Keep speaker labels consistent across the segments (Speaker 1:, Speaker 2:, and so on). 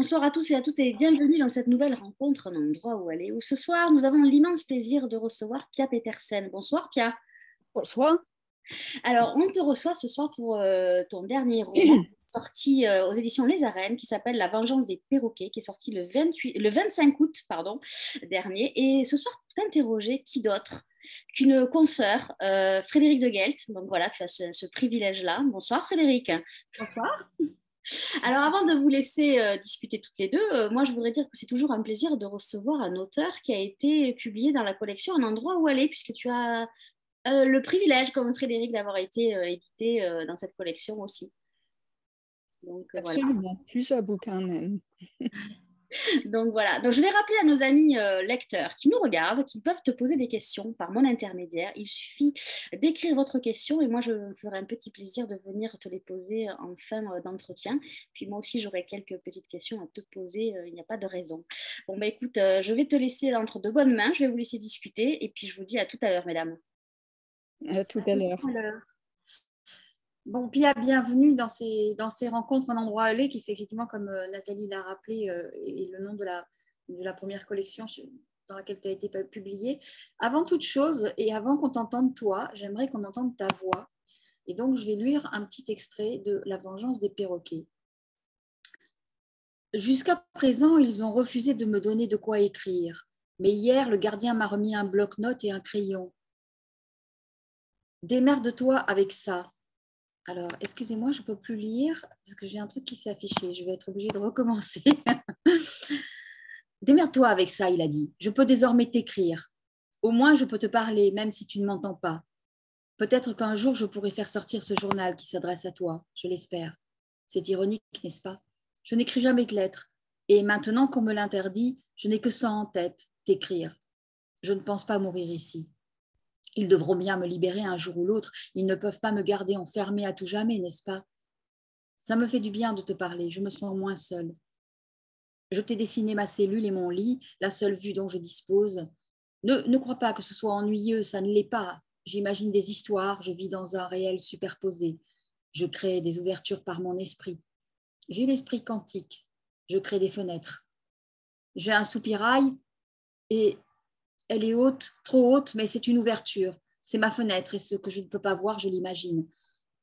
Speaker 1: Bonsoir à tous et à toutes et bienvenue dans cette nouvelle rencontre d'un endroit où aller. Où ce soir, nous avons l'immense plaisir de recevoir Pia Petersen. Bonsoir Pia.
Speaker 2: Bonsoir.
Speaker 1: Alors, on te reçoit ce soir pour ton dernier roman sorti aux éditions Les Arènes qui s'appelle La vengeance des perroquets, qui est sorti le 25 août dernier. Et ce soir, pour t'interroger, qui d'autre qu'une consoeur, Frédéric de Gelt. Donc voilà, tu as ce privilège-là. Bonsoir Frédéric.
Speaker 2: Bonsoir.
Speaker 1: Alors, avant de vous laisser discuter toutes les deux, moi, je voudrais dire que c'est toujours un plaisir de recevoir un auteur qui a été publié dans la collection Un endroit où aller, puisque tu as le privilège, comme Frédéric, d'avoir été édité dans cette collection aussi. Donc, voilà.
Speaker 2: Absolument, plusieurs bouquins même.
Speaker 1: Donc, voilà. Donc, je vais rappeler à nos amis lecteurs qui nous regardent qu'ils peuvent te poser des questions par mon intermédiaire. Il suffit d'écrire votre question et moi, je me ferai un petit plaisir de venir te les poser en fin d'entretien. Puis moi aussi, j'aurai quelques petites questions à te poser. Il n'y a pas de raison. Bon, bah écoute, je vais te laisser entre de bonnes mains. Je vais vous laisser discuter et puis je vous dis à tout à l'heure, mesdames.
Speaker 2: À tout
Speaker 3: À
Speaker 2: à
Speaker 3: tout
Speaker 2: l'heure.
Speaker 3: à l'heure. Bon, Pia, bienvenue dans ces rencontres en endroit aller qui fait effectivement, comme Nathalie l'a rappelé, est le nom de la première collection dans laquelle tu as été publiée. Avant toute chose, et avant qu'on t'entende toi, j'aimerais qu'on entende ta voix. Et donc, je vais lire un petit extrait de La vengeance des perroquets. Jusqu'à présent, ils ont refusé de me donner de quoi écrire. Mais hier, le gardien m'a remis un bloc-notes et un crayon. Démerde-toi avec ça. Alors, excusez-moi, je ne peux plus lire parce que j'ai un truc qui s'est affiché. Je vais être obligée de recommencer. Démerde-toi avec ça, il a dit. Je peux désormais t'écrire. Au moins, je peux te parler, même si tu ne m'entends pas. Peut-être qu'un jour, je pourrai faire sortir ce journal qui s'adresse à toi. Je l'espère. C'est ironique, n'est-ce pas? Je n'écris jamais de lettres. Et maintenant qu'on me l'interdit, je n'ai que ça en tête, t'écrire. Je ne pense pas mourir ici. Ils devront bien me libérer un jour ou l'autre. Ils ne peuvent pas me garder enfermée à tout jamais, n'est-ce pas? Ça me fait du bien de te parler, je me sens moins seule. Je t'ai dessiné ma cellule et mon lit, la seule vue dont je dispose. Ne crois pas que ce soit ennuyeux, ça ne l'est pas. J'imagine des histoires, je vis dans un réel superposé. Je crée des ouvertures par mon esprit. J'ai l'esprit quantique. Je crée des fenêtres. J'ai un soupirail et elle est haute, trop haute, mais c'est une ouverture. C'est ma fenêtre et ce que je ne peux pas voir, je l'imagine.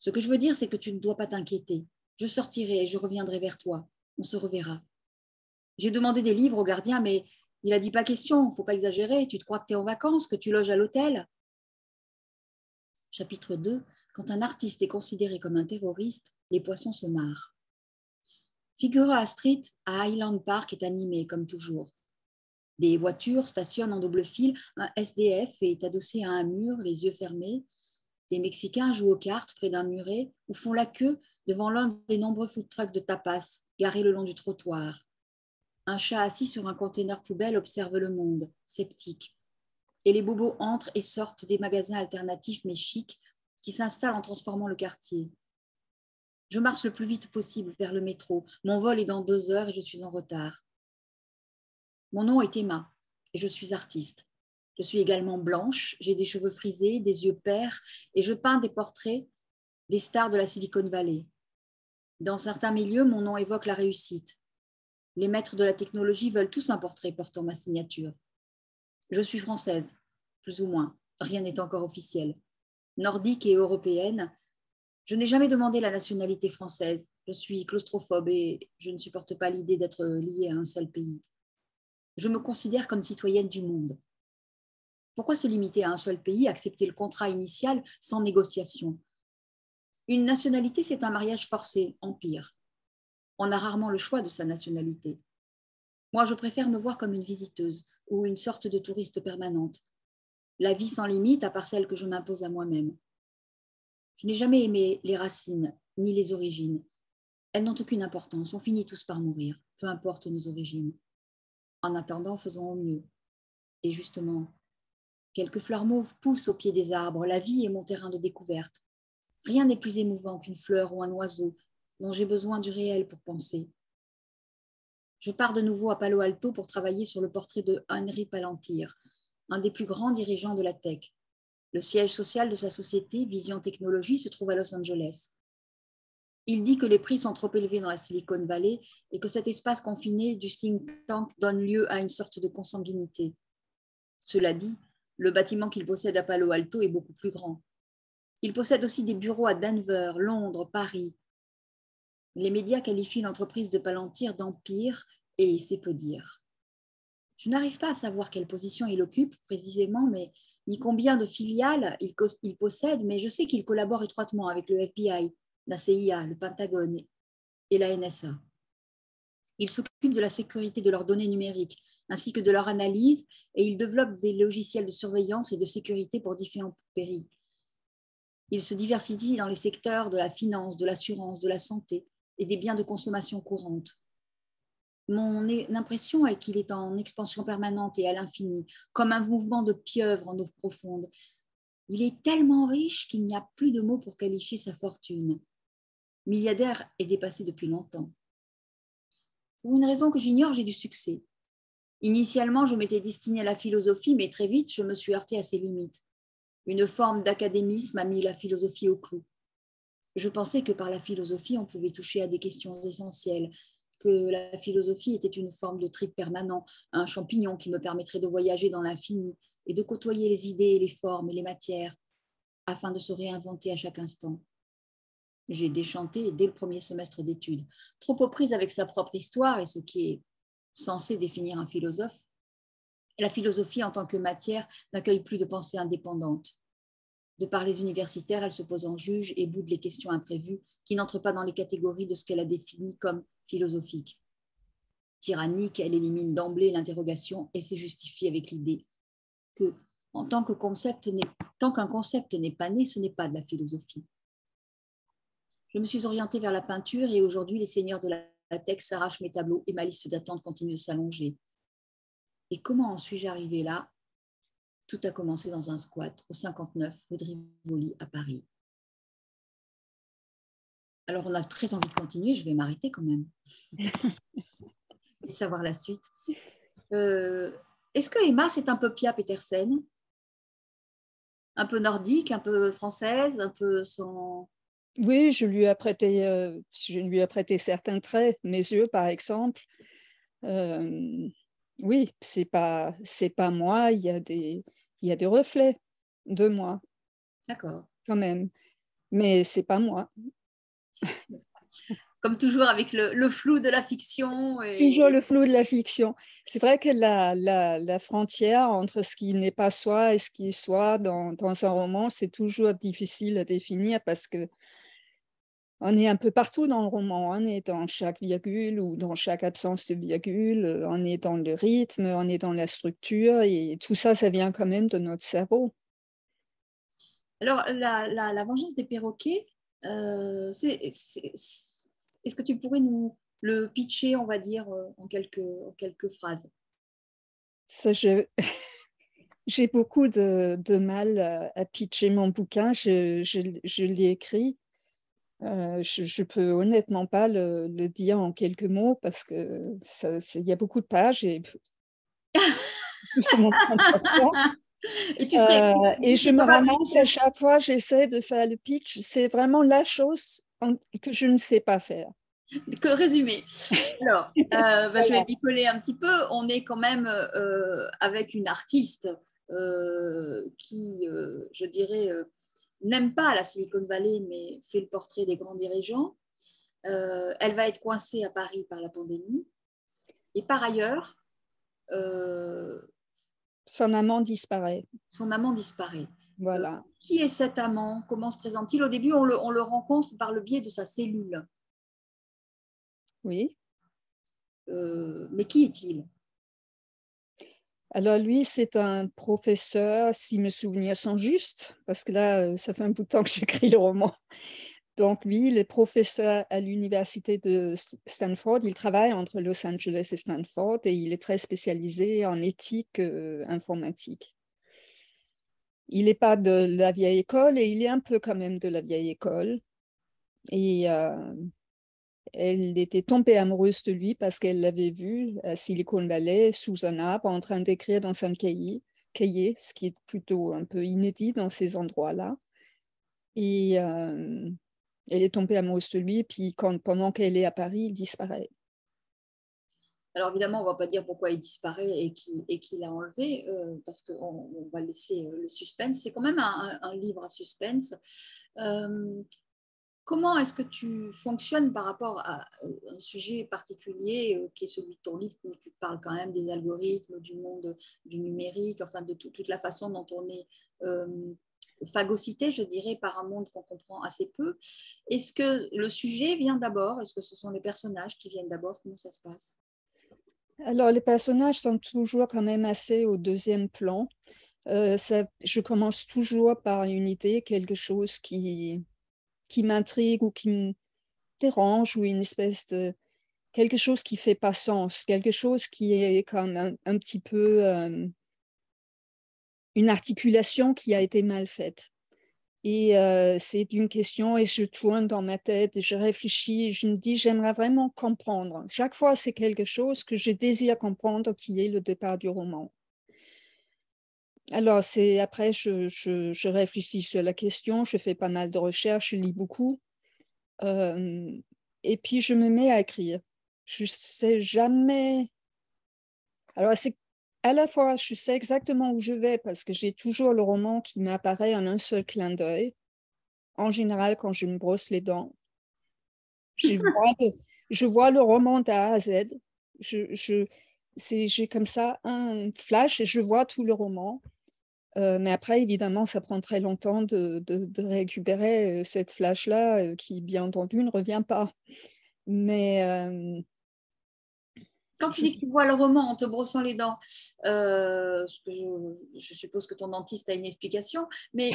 Speaker 3: Ce que je veux dire, c'est que tu ne dois pas t'inquiéter. Je sortirai et je reviendrai vers toi. On se reverra. J'ai demandé des livres au gardien, mais il a dit pas question, il ne faut pas exagérer. Tu te crois que tu es en vacances, que tu loges à l'hôtel? Chapitre 2. Quand un artiste est considéré comme un terroriste, les poissons se marrent. Figura Street à Highland Park est animé, comme toujours. Des voitures stationnent en double fil, un SDF est adossé à un mur, les yeux fermés. Des Mexicains jouent aux cartes près d'un muret ou font la queue devant l'un des nombreux food trucks de tapas garés le long du trottoir. Un chat assis sur un conteneur poubelle observe le monde, sceptique. Et les bobos entrent et sortent des magasins alternatifs mais chics qui s'installent en transformant le quartier. Je marche le plus vite possible vers le métro. Mon vol est dans 2 heures et je suis en retard. Mon nom est Emma et je suis artiste. Je suis également blanche, j'ai des cheveux frisés, des yeux pairs et je peins des portraits des stars de la Silicon Valley. Dans certains milieux, mon nom évoque la réussite. Les maîtres de la technologie veulent tous un portrait portant ma signature. Je suis française, plus ou moins. Rien n'est encore officiel. Nordique et européenne, je n'ai jamais demandé la nationalité française. Je suis claustrophobe et je ne supporte pas l'idée d'être liée à un seul pays. Je me considère comme citoyenne du monde. Pourquoi se limiter à un seul pays, accepter le contrat initial sans négociation? Une nationalité, c'est un mariage forcé, empire. On a rarement le choix de sa nationalité. Moi, je préfère me voir comme une visiteuse ou une sorte de touriste permanente. La vie sans limite, à part celle que je m'impose à moi-même. Je n'ai jamais aimé les racines ni les origines. Elles n'ont aucune importance, on finit tous par mourir, peu importe nos origines. En attendant, faisons au mieux. Et justement, quelques fleurs mauves poussent au pied des arbres. La vie est mon terrain de découverte. Rien n'est plus émouvant qu'une fleur ou un oiseau dont j'ai besoin du réel pour penser. Je pars de nouveau à Palo Alto pour travailler sur le portrait de Henry Palantir, un des plus grands dirigeants de la tech. Le siège social de sa société, Vision Technologies, se trouve à Los Angeles. Il dit que les prix sont trop élevés dans la Silicon Valley et que cet espace confiné du think tank donne lieu à une sorte de consanguinité. Cela dit, le bâtiment qu'il possède à Palo Alto est beaucoup plus grand. Il possède aussi des bureaux à Denver, Londres, Paris. Les médias qualifient l'entreprise de Palantir d'empire et c'est peu dire. Je n'arrive pas à savoir quelle position il occupe précisément, ni combien de filiales il possède, mais je sais qu'il collabore étroitement avec le FBI, la CIA, le Pentagone et la NSA. Il s'occupe de la sécurité de leurs données numériques ainsi que de leur analyse et il développe des logiciels de surveillance et de sécurité pour différents pays. Il se diversifie dans les secteurs de la finance, de l'assurance, de la santé et des biens de consommation courante. Mon impression est qu'il est en expansion permanente et à l'infini, comme un mouvement de pieuvre en eau profonde. Il est tellement riche qu'il n'y a plus de mots pour qualifier sa fortune. Milliardaire est dépassé depuis longtemps. Pour une raison que j'ignore, j'ai du succès. Initialement, je m'étais destinée à la philosophie, mais très vite, je me suis heurtée à ses limites. Une forme d'académisme a mis la philosophie au clou. Je pensais que par la philosophie, on pouvait toucher à des questions essentielles, que la philosophie était une forme de trip permanent, un champignon qui me permettrait de voyager dans l'infini et de côtoyer les idées et les formes et les matières afin de se réinventer à chaque instant. J'ai déchanté dès le premier semestre d'études, trop aux prises avec sa propre histoire et ce qui est censé définir un philosophe. La philosophie en tant que matière n'accueille plus de pensée indépendante. De par les universitaires, elle se pose en juge et boude les questions imprévues qui n'entrent pas dans les catégories de ce qu'elle a défini comme philosophique. Tyrannique, elle élimine d'emblée l'interrogation et se justifie avec l'idée que, tant qu'un concept n'est pas né, ce n'est pas de la philosophie. Je me suis orientée vers la peinture et aujourd'hui, les seigneurs de la latex s'arrachent mes tableaux et ma liste d'attente continue de s'allonger. Et comment en suis-je arrivée là? Tout a commencé dans un squat au 59 rue de Rivoli à Paris. Alors, on a très envie de continuer, je vais m'arrêter quand même et savoir la suite. Est-ce que Emma, c'est un peu Pia Petersen? Un peu nordique, un peu française, un peu sans...
Speaker 2: Oui, je lui ai prêté certains traits, mes yeux par exemple. Oui, c'est pas moi, il y a des reflets de moi.
Speaker 3: D'accord.
Speaker 2: Quand même, mais c'est pas moi.
Speaker 3: Comme toujours avec le flou de la fiction. Et...
Speaker 2: Toujours le flou de la fiction. C'est vrai que la frontière entre ce qui n'est pas soi et ce qui est soi dans un roman, c'est toujours difficile à définir parce que on est un peu partout dans le roman. On est dans chaque virgule ou dans chaque absence de virgule. On est dans le rythme, on est dans la structure et tout ça, ça vient quand même de notre cerveau.
Speaker 3: Alors, la vengeance des perroquets, est-ce que tu pourrais nous le pitcher, on va dire, en quelques phrases?
Speaker 2: Ça, j'ai beaucoup de mal à pitcher mon bouquin. Je l'ai écrit. Je peux honnêtement pas le dire en quelques mots parce que il y a beaucoup de pages et justement, et je me ramasse à chaque fois, j'essaie de faire le pitch. C'est vraiment la chose que je ne sais pas faire.
Speaker 3: Que résumé. Alors,
Speaker 2: Voilà.
Speaker 3: je vais m'y coller un petit peu. On est quand même avec une artiste qui, je dirais, n'aime pas la Silicon Valley, mais fait le portrait des grands dirigeants. Elle va être coincée à Paris par la pandémie. Et par ailleurs,
Speaker 2: Son amant disparaît.
Speaker 3: son amant disparaît.
Speaker 2: Voilà.
Speaker 3: Qui est cet amant? Comment se présente-t-il? Au début, on le rencontre par le biais de sa cellule.
Speaker 2: Oui.
Speaker 3: Mais qui est-il?
Speaker 2: Alors lui, c'est un professeur, si mes souvenirs sont justes, parce que là, ça fait un bout de temps que j'écris le roman. Donc lui, il est professeur à l'université de Stanford. Il travaille entre Los Angeles et Stanford et il est très spécialisé en éthique informatique. Il n'est pas de la vieille école et il est un peu quand même de la vieille école. Et elle était tombée amoureuse de lui parce qu'elle l'avait vu à Silicon Valley sous un arbre en train d'écrire dans un cahier, ce qui est plutôt un peu inédit dans ces endroits-là. Et Elle est tombée amoureuse de lui, puis pendant qu'elle est à Paris, il disparaît.
Speaker 3: Alors évidemment, on ne va pas dire pourquoi il disparaît et qui l'a enlevé, parce qu'on va laisser le suspense. C'est quand même un livre à suspense. Comment est-ce que tu fonctionnes par rapport à un sujet particulier qui est celui de ton livre, où tu parles quand même des algorithmes, du monde du numérique, enfin de toute la façon dont on est phagocyté, je dirais, par un monde qu'on comprend assez peu. Est-ce que le sujet vient d'abord? Est-ce que ce sont les personnages qui viennent d'abord? Comment ça se passe?
Speaker 2: Alors, les personnages sont toujours quand même assez au deuxième plan. Je commence toujours par une idée, quelque chose qui m'intrigue ou qui me dérange, ou une espèce de quelque chose qui fait pas sens, quelque chose qui est comme un petit peu une articulation qui a été mal faite. Et c'est une question et je tourne dans ma tête et je réfléchis et je me dis, j'aimerais vraiment comprendre. Chaque fois, c'est quelque chose que je désire comprendre qui est le départ du roman. Alors, après, je réfléchis sur la question, je fais pas mal de recherches, je lis beaucoup. Et puis, je me mets à écrire. Je sais jamais... Alors, c'est à la fois, je sais exactement où je vais parce que j'ai toujours le roman qui m'apparaît en un seul clin d'œil. En général, quand je me brosse les dents, je vois le roman d'A à Z. J'ai comme ça un flash et je vois tout le roman. Mais après, évidemment, ça prend très longtemps de récupérer cette flash-là qui, bien entendu, ne revient pas. Mais
Speaker 3: quand tu dis que tu vois le roman en te brossant les dents, je suppose que ton dentiste a une explication, mais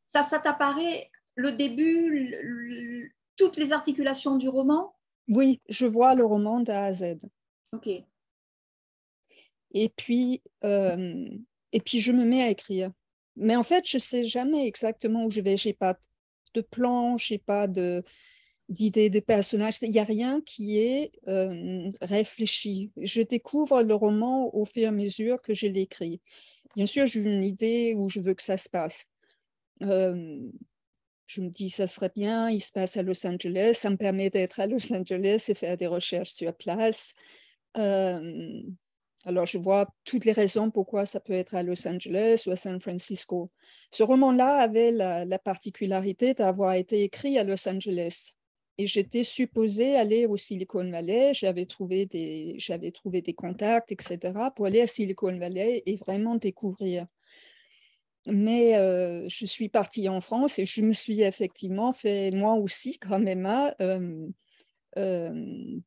Speaker 3: ça t'apparaît le début, toutes les articulations du roman?
Speaker 2: oui, je vois le roman d'A à Z.
Speaker 3: Ok.
Speaker 2: Et puis, je me mets à écrire. Mais en fait, je ne sais jamais exactement où je vais. Je n'ai pas de plan, je n'ai pas d'idée de personnage. Il n'y a rien qui est réfléchi. Je découvre le roman au fur et à mesure que je l'écris. Bien sûr, j'ai une idée où je veux que ça se passe. Je me dis, ça serait bien, il se passe à Los Angeles. Ça me permet d'être à Los Angeles et faire des recherches sur place. Alors, je vois toutes les raisons pourquoi ça peut être à Los Angeles ou à San Francisco. Ce roman-là avait la particularité d'avoir été écrit à Los Angeles. Et j'étais supposée aller au Silicon Valley. J'avais trouvé des contacts, etc., pour aller à Silicon Valley et vraiment découvrir. Mais je suis partie en France et je me suis effectivement fait, moi aussi, comme Emma,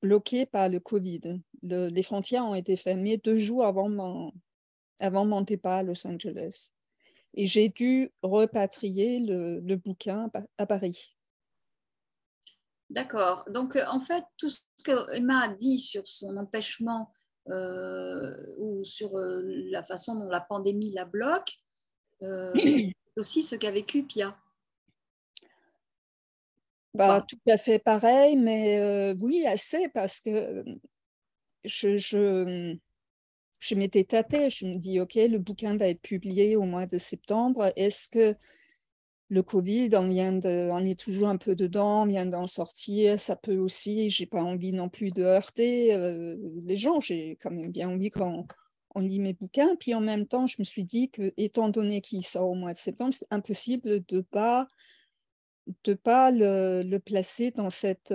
Speaker 2: bloquée par le Covid. Les frontières ont été fermées 2 jours avant mon départ à Los Angeles. Et j'ai dû repatrier le bouquin à Paris.
Speaker 3: D'accord. Donc, en fait, tout ce que Emma a dit sur son empêchement ou sur la façon dont la pandémie la bloque, c'est aussi ce qu'a vécu Pia.
Speaker 2: Bah, tout à fait pareil, mais oui, assez, parce que je m'étais tâtée. Je me dis, OK, le bouquin va être publié au mois de septembre. Est-ce que le Covid, on est toujours un peu dedans, on vient d'en sortir, ça peut aussi, j'ai pas envie non plus de heurter les gens. J'ai quand même bien envie qu'on lit mes bouquins. Puis en même temps, je me suis dit que, étant donné qu'il sort au mois de septembre, c'est impossible de pas le placer dans cette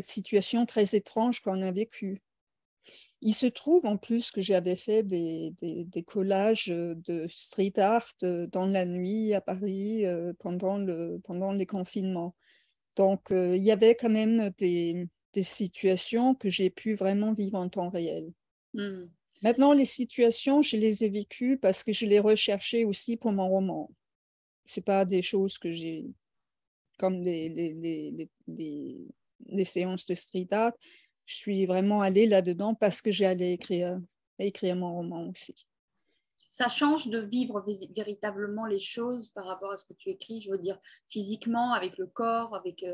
Speaker 2: situation très étrange qu'on a vécue. Il se trouve en plus que j'avais fait des collages de street art dans la nuit à Paris pendant les confinements. Donc, il y avait quand même des situations que j'ai pu vraiment vivre en temps réel.
Speaker 3: Mm.
Speaker 2: Maintenant, les situations, je les ai vécues parce que je les recherchais aussi pour mon roman. Ce n'est pas des choses que j'ai, comme les séances de street art. Je suis vraiment allée là-dedans parce que j'ai allé écrire mon roman aussi.
Speaker 3: Ça change de vivre véritablement les choses par rapport à ce que tu écris, je veux dire physiquement, avec le corps, avec...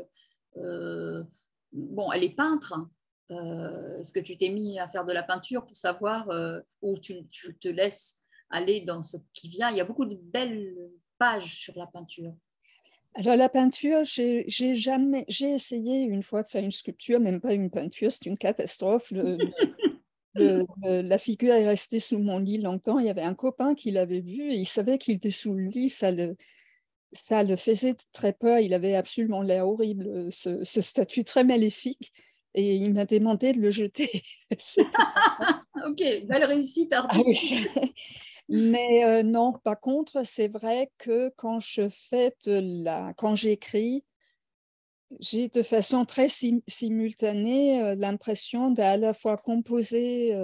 Speaker 3: bon, elle est peintre. Est-ce que tu t'es mis à faire de la peinture pour savoir où tu te laisses aller dans ce qui vient? Il y a beaucoup de belles pages sur la peinture.
Speaker 2: Alors la peinture, j'ai essayé une fois de faire une sculpture, même pas une peinture, c'est une catastrophe. La figure est restée sous mon lit longtemps. Il y avait un copain qui l'avait vu et il savait qu'il était sous le lit. Ça le faisait très peur. Il avait absolument l'air horrible, ce statut très maléfique. Et il m'a demandé de le jeter.
Speaker 3: Ok, belle réussite
Speaker 2: Ah oui,
Speaker 3: artistique.
Speaker 2: mais non, par contre, c'est vrai que quand j'écris, j'ai de façon très simultanée l'impression d'à la fois composer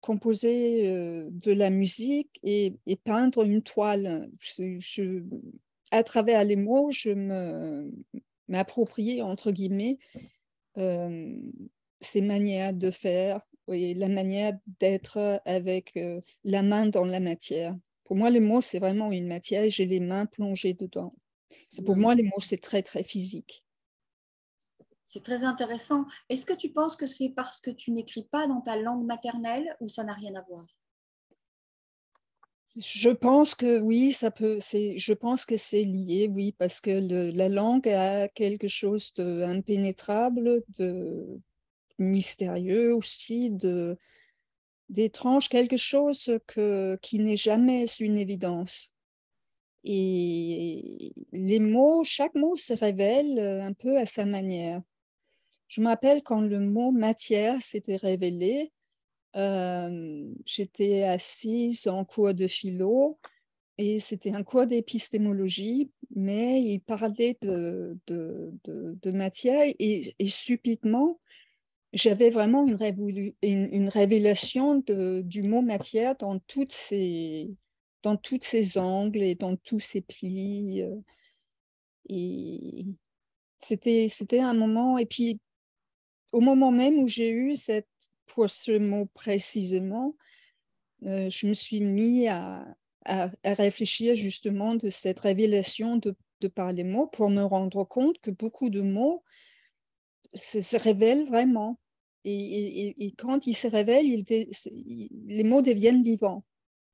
Speaker 2: de la musique et peindre une toile. À travers les mots, je m'approprie, entre guillemets, euh, ces manières de faire et la manière d'être avec la main dans la matière. Pour moi, les mots, c'est vraiment une matière et j'ai les mains plongées dedans. Pour moi, les mots, c'est très, très physique.
Speaker 3: C'est très intéressant. Est-ce que tu penses que c'est parce que tu n'écris pas dans ta langue maternelle ou ça n'a rien à voir?
Speaker 2: Je pense que oui, je pense que c'est lié, oui, parce que la langue a quelque chose d'impénétrable, de mystérieux aussi, d'étrange, quelque chose qui n'est jamais une évidence. Et chaque mot se révèle un peu à sa manière. Je me rappelle quand le mot matière s'était révélé, j'étais assise en cours de philo et c'était un cours d'épistémologie, mais il parlait de matière et subitement, j'avais vraiment une révélation du mot matière dans toutes ses angles et dans tous ses plis. Et c'était un moment, et puis au moment même où j'ai eu pour ce mot précisément, je me suis mis à réfléchir justement de cette révélation de par les mots pour me rendre compte que beaucoup de mots se révèlent vraiment. Et quand ils se révèlent, les mots deviennent vivants.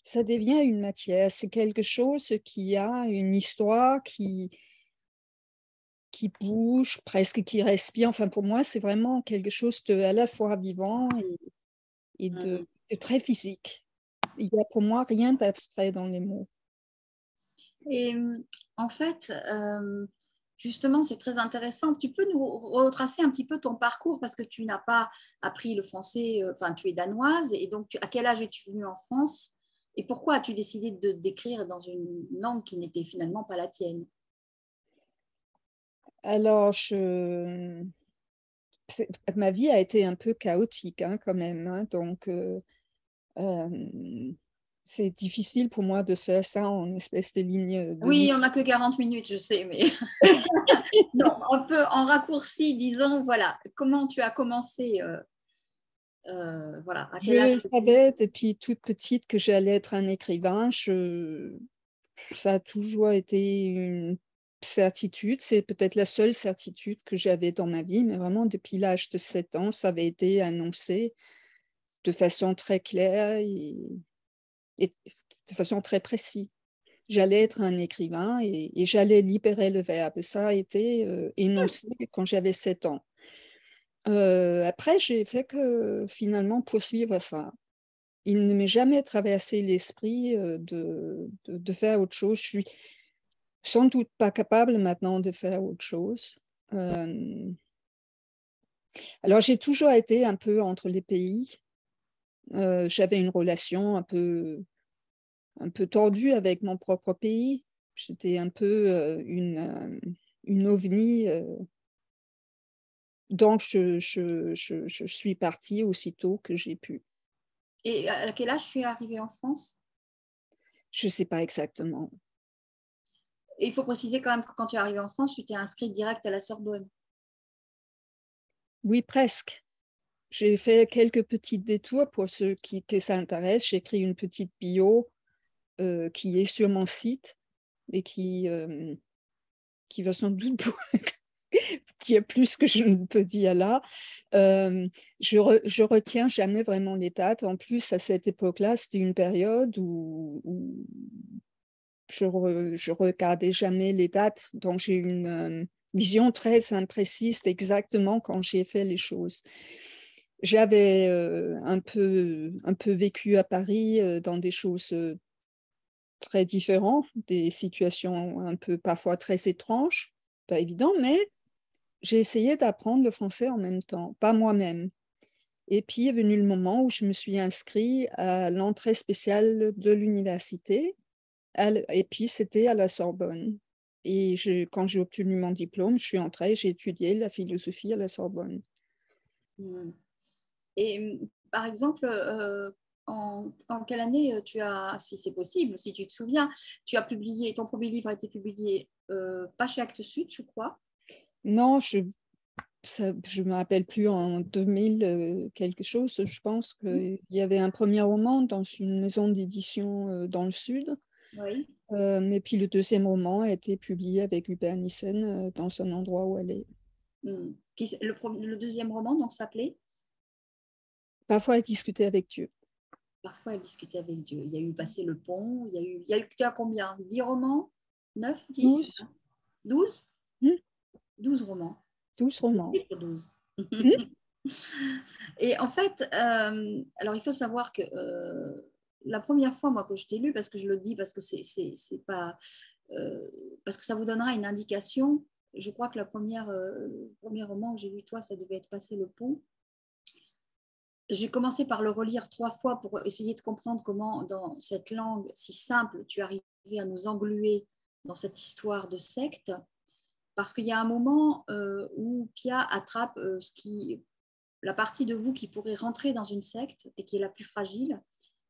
Speaker 2: Ça devient une matière. C'est quelque chose qui a une histoire, qui bouge, presque qui respire. Enfin, pour moi, c'est vraiment quelque chose de à la fois vivant et de très physique. Il n'y a pour moi rien d'abstrait dans les mots.
Speaker 3: Et en fait, justement, c'est très intéressant. Tu peux nous retracer un petit peu ton parcours parce que tu n'as pas appris le français, enfin, tu es danoise, et donc à quel âge es-tu venue en France et pourquoi as-tu décidé d'écrire dans une langue qui n'était finalement pas la tienne?
Speaker 2: Alors, ma vie a été un peu chaotique hein, quand même. Hein, donc, c'est difficile pour moi de faire ça en espèce de ligne de vie.
Speaker 3: Oui, on n'a que 40 minutes, je sais, mais non, un peu en raccourci, disons, voilà, comment tu as commencé, voilà, à quel âge?
Speaker 2: Je savais depuis toute petite que j'allais être un écrivain. Ça a toujours été une certitude. C'est peut-être la seule certitude que j'avais dans ma vie, mais vraiment depuis l'âge de 7 ans, ça avait été annoncé de façon très claire et de façon très précise. J'allais être un écrivain et j'allais libérer le verbe. Ça a été énoncé quand j'avais 7 ans. Après, j'ai fait que finalement poursuivre ça. Il ne m'est jamais traversé l'esprit de faire autre chose. Je suis sans doute pas capable maintenant de faire autre chose. Alors, j'ai toujours été un peu entre les pays. J'avais une relation un peu tordue avec mon propre pays. J'étais un peu une ovni. Donc, je suis partie aussitôt que j'ai pu.
Speaker 3: Et à quel âge tu es arrivée en France?
Speaker 2: Je ne sais pas exactement.
Speaker 3: Et il faut préciser quand même que quand tu es arrivée en France, tu t'es inscrite direct à la Sorbonne.
Speaker 2: Oui, presque. J'ai fait quelques petits détours pour ceux qui s'intéressent. J'ai écrit une petite bio qui est sur mon site et qui va sans doute dire plus que je ne peux dire là. Je retiens jamais vraiment les dates. En plus, à cette époque-là, c'était une période où je regardais jamais les dates, donc j'ai une vision très imprécise d'exactement quand j'ai fait les choses. J'avais un peu vécu à Paris dans des choses très différentes, des situations un peu parfois très étranges, pas évident, mais j'ai essayé d'apprendre le français en même temps, pas moi-même. Et puis est venu le moment où je me suis inscrite à l'entrée spéciale de l'université, et puis c'était à la Sorbonne. Et quand j'ai obtenu mon diplôme, je suis entrée, j'ai étudié la philosophie à la Sorbonne.
Speaker 3: Mm. Et par exemple, en quelle année tu as, si c'est possible, si tu te souviens, tu as publié, ton premier livre a été publié, pas chez Actes Sud, je crois.
Speaker 2: Non, je ne me rappelle plus, en 2000 quelque chose. Je pense qu'il y avait un premier roman dans une maison d'édition dans le sud.
Speaker 3: Oui.
Speaker 2: Et puis le deuxième roman a été publié avec Hubert Nissen dans un endroit où elle est.
Speaker 3: Le deuxième roman donc s'appelait
Speaker 2: Parfois, elle discutait avec Dieu.
Speaker 3: Parfois, elle discutait avec Dieu. Il y a eu Passer le pont, il y a eu tu as combien? 10 romans? 9, 10?
Speaker 2: 12.
Speaker 3: 12?
Speaker 2: Hmm,
Speaker 3: 12 romans.
Speaker 2: 12 romans.
Speaker 3: 12.
Speaker 2: Hmm.
Speaker 3: Et en fait, alors il faut savoir que la première fois moi que je t'ai lu, parce que je le dis parce que c'est pas parce que ça vous donnera une indication. Je crois que le premier roman que j'ai lu toi, ça devait être Passer le pont. J'ai commencé par le relire 3 fois pour essayer de comprendre comment, dans cette langue si simple, tu arrivais à nous engluer dans cette histoire de secte. Parce qu'il y a un moment où Pia attrape la partie de vous qui pourrait rentrer dans une secte et qui est la plus fragile.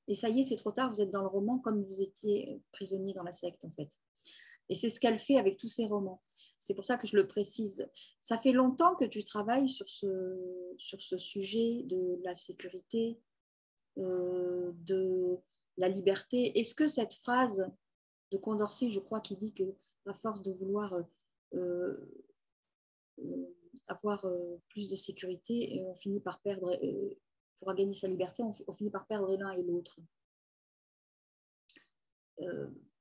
Speaker 3: Et ça y est, c'est trop tard, vous êtes dans le roman comme vous étiez prisonnier dans la secte, en fait. Et c'est ce qu'elle fait avec tous ses romans. C'est pour ça que je le précise. Ça fait longtemps que tu travailles sur ce sujet de la sécurité, de la liberté. Est-ce que cette phrase de Condorcet, je crois, qui dit que à force de vouloir euh, avoir plus de sécurité, on finit par perdre, pour gagner sa liberté, on finit par perdre l'un et l'autre.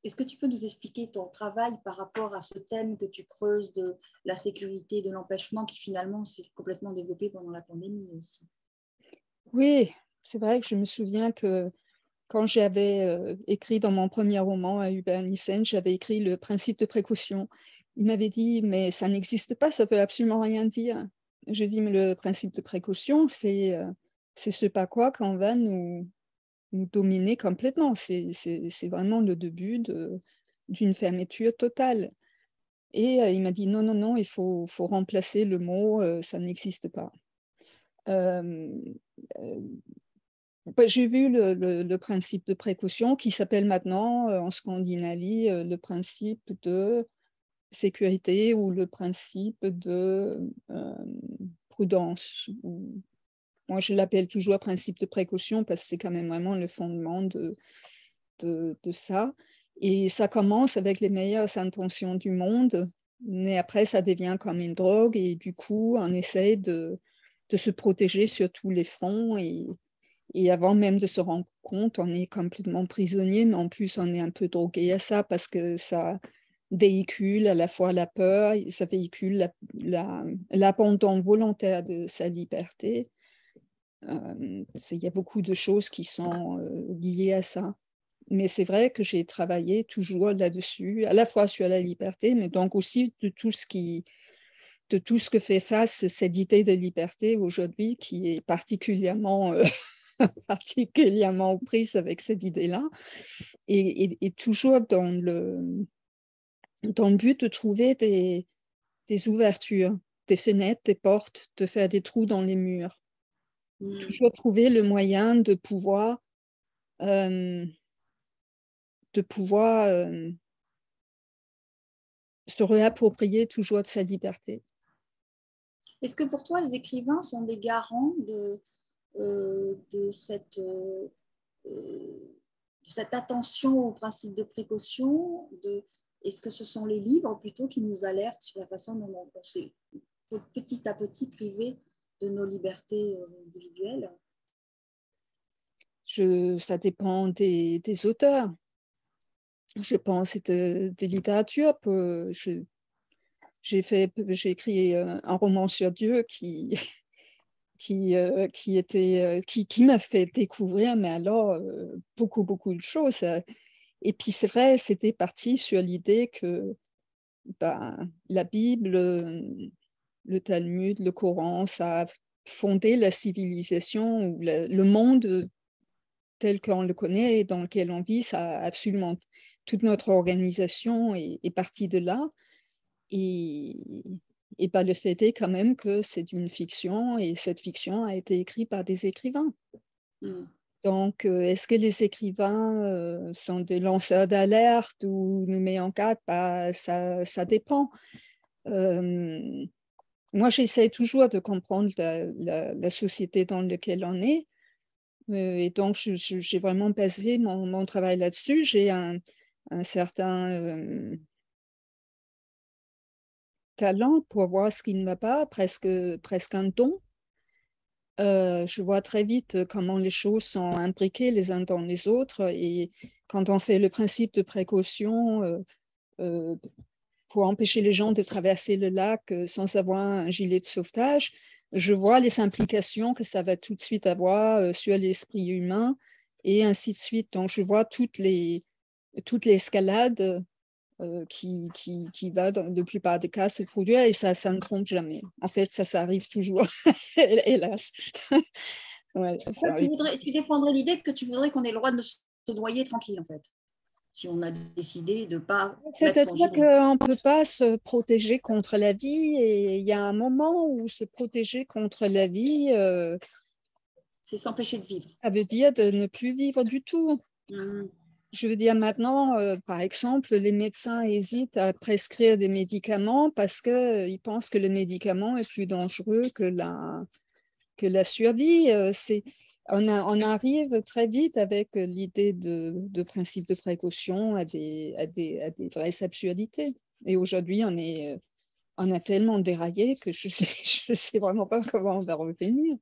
Speaker 3: Est-ce que tu peux nous expliquer ton travail par rapport à ce thème que tu creuses de la sécurité, de l'empêchement, qui finalement s'est complètement développé pendant la pandémie aussi?
Speaker 2: Oui, c'est vrai que je me souviens que quand j'avais écrit dans mon premier roman à Hubert Nissen, j'avais écrit le principe de précaution. Il m'avait dit, mais ça n'existe pas, ça ne veut absolument rien dire. Je dis, mais le principe de précaution, c'est ce par quoi qu'on va nous dominer complètement. C'est vraiment le début d'une fermeture totale. Et il m'a dit, non, non, non, il faut remplacer le mot, ça n'existe pas. Euh, euh, j'ai vu le principe de précaution qui s'appelle maintenant en Scandinavie le principe de sécurité ou le principe de prudence. Moi, je l'appelle toujours principe de précaution parce que c'est quand même vraiment le fondement de ça. Et ça commence avec les meilleures intentions du monde, mais après, ça devient comme une drogue et du coup, on essaie de se protéger sur tous les fronts et avant même de se rendre compte, on est complètement prisonnier, mais en plus, on est un peu drogué à ça parce que ça véhicule à la fois la peur, ça véhicule l'abandon volontaire de sa liberté. Il y a beaucoup de choses qui sont liées à ça. Mais c'est vrai que j'ai travaillé toujours là-dessus, à la fois sur la liberté, mais donc aussi de tout ce que fait face cette idée de liberté aujourd'hui qui est particulièrement aux prises avec cette idée-là, et toujours dans le but de trouver des ouvertures, des fenêtres, des portes, de faire des trous dans les murs. Toujours trouver le moyen de pouvoir se réapproprier toujours de sa liberté.
Speaker 3: Est-ce que pour toi, les écrivains sont des garants de cette attention au principe de précaution? Est-ce que ce sont les livres plutôt qui nous alertent sur la façon dont on s'est petit à petit privé de nos libertés individuelles?
Speaker 2: Ça dépend des auteurs. je pense, de littérature. J'ai écrit un roman sur Dieu qui m'a fait découvrir, mais alors, beaucoup, beaucoup de choses. Et puis, c'est vrai, c'était parti sur l'idée que la Bible, le Talmud, le Coran, ça a fondé la civilisation, ou le monde tel qu'on le connaît et dans lequel on vit. Ça a absolument, toute notre organisation est partie de là. Et le fait est quand même que c'est une fiction, et cette fiction a été écrite par des écrivains.
Speaker 3: Mm.
Speaker 2: Donc, est-ce que les écrivains sont des lanceurs d'alerte ou nous mettent en garde? Ça dépend. Moi, j'essaie toujours de comprendre la société dans laquelle on est. Et donc, j'ai vraiment basé mon travail là-dessus. J'ai un certain talent pour voir ce qui ne va pas, presque un don. Je vois très vite comment les choses sont imbriquées les uns dans les autres. Et quand on fait le principe de précaution pour empêcher les gens de traverser le lac sans avoir un gilet de sauvetage, je vois les implications que ça va tout de suite avoir sur l'esprit humain et ainsi de suite. Donc, je vois toute l'escalade qui va, dans la plupart des cas, se produire, et ça ne trompe jamais. En fait, ça arrive toujours, hélas. Ouais, ça arrive.
Speaker 3: Tu défendrais l'idée que tu voudrais qu'on ait le droit de se noyer tranquille, en fait, si on a décidé de ne pas mettre son
Speaker 2: C'est-à-dire
Speaker 3: gilet.
Speaker 2: qu'on ne peut pas se protéger contre la vie, et il y a un moment où se protéger contre la vie,
Speaker 3: C'est s'empêcher de vivre.
Speaker 2: ça veut dire de ne plus vivre du tout.
Speaker 3: Mm.
Speaker 2: Je veux dire, maintenant, par exemple, les médecins hésitent à prescrire des médicaments parce qu'ils pensent que le médicament est plus dangereux que la survie. On arrive très vite avec l'idée de principe de précaution à des vraies absurdités. Et aujourd'hui, on a tellement déraillé que je sais vraiment pas comment on va revenir.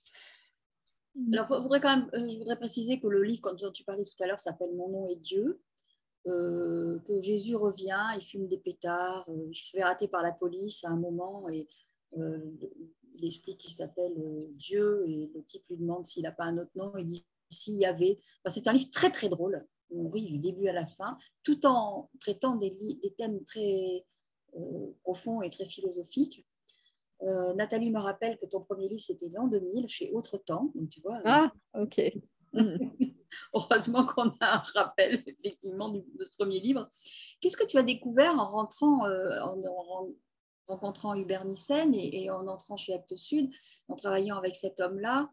Speaker 3: Alors, je voudrais préciser que le livre, dont tu parlais tout à l'heure, s'appelle Mon nom est Dieu. Que Jésus revient, il fume des pétards, il se fait rater par la police à un moment, et il explique qu'il s'appelle Dieu, et le type lui demande s'il n'a pas un autre nom, il dit s'il y avait. Enfin, c'est un livre très très drôle, on rit du début à la fin, tout en traitant des thèmes très profonds et très philosophiques. Nathalie me rappelle que ton premier livre, c'était l'an 2000 chez Autre Temps, donc tu vois.
Speaker 2: Ah, ok.
Speaker 3: Heureusement qu'on a un rappel, effectivement, de ce premier livre. Qu'est-ce que tu as découvert en rentrant, en rencontrant Hubert Nissen et en entrant chez Actes Sud, en travaillant avec cet homme-là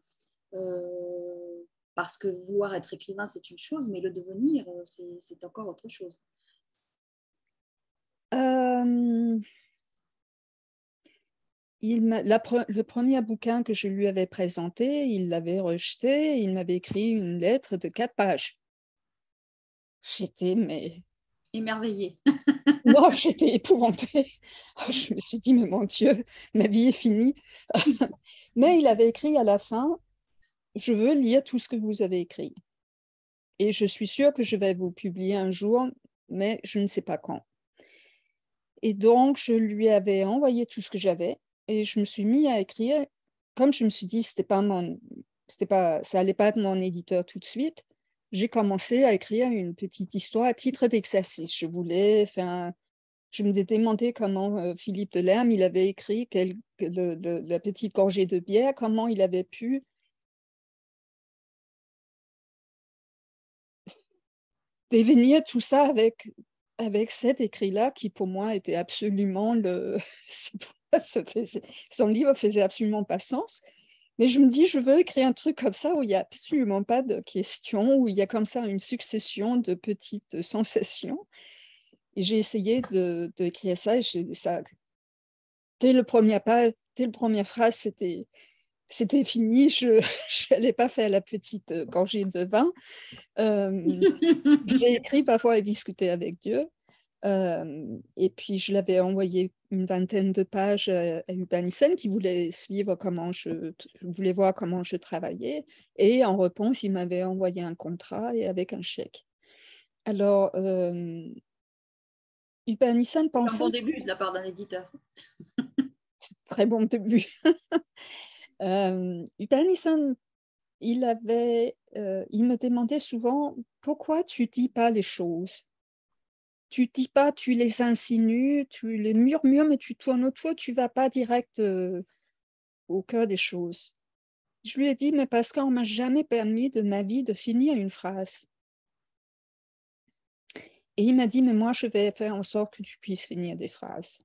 Speaker 3: parce que vouloir être écrivain, c'est une chose, mais le devenir, c'est encore autre chose.
Speaker 2: Le premier bouquin que je lui avais présenté, il l'avait rejeté. Il m'avait écrit une lettre de 4 pages. J'étais
Speaker 3: émerveillée.
Speaker 2: Non, j'étais épouvantée. Je me suis dit, mais mon Dieu, ma vie est finie. Mais il avait écrit à la fin, je veux lire tout ce que vous avez écrit. Et je suis sûre que je vais vous publier un jour, mais je ne sais pas quand. Et donc, je lui avais envoyé tout ce que j'avais, et je me suis mis à écrire. Comme je me suis dit, ça allait pas être mon éditeur tout de suite, j'ai commencé à écrire une petite histoire à titre d'exercice. Je me demandais comment Philippe Delerme, il avait écrit la petite gorgée de bière, comment il avait pu devenir tout ça avec cet écrit-là qui pour moi était absolument son livre faisait absolument pas sens. Mais je me dis, je veux écrire un truc comme ça où il n'y a absolument pas de questions, où il y a comme ça une succession de petites sensations. Et j'ai essayé d'écrire ça, dès la première phrase, c'était fini. Je n'allais pas faire la petite gorgée de vin. J'ai écrit parfois et discuté avec Dieu. Et puis, je l'avais envoyé une vingtaine de pages à Hubert Nissen qui voulait suivre je voulais voir comment je travaillais. Et en réponse, il m'avait envoyé un contrat et avec un chèque. Alors, Nissan
Speaker 3: C'est un
Speaker 2: pensait...
Speaker 3: bon début de la part d'un éditeur.
Speaker 2: Très bon début. Nissan, il me demandait souvent pourquoi tu dis pas les choses. Tu dis pas, tu les insinues, tu les murmures, mais tu tournes autour, tu vas pas direct au cœur des choses. Je lui ai dit, mais parce qu'on m'a jamais permis de ma vie de finir une phrase. Et il m'a dit, mais moi, je vais faire en sorte que tu puisses finir des phrases.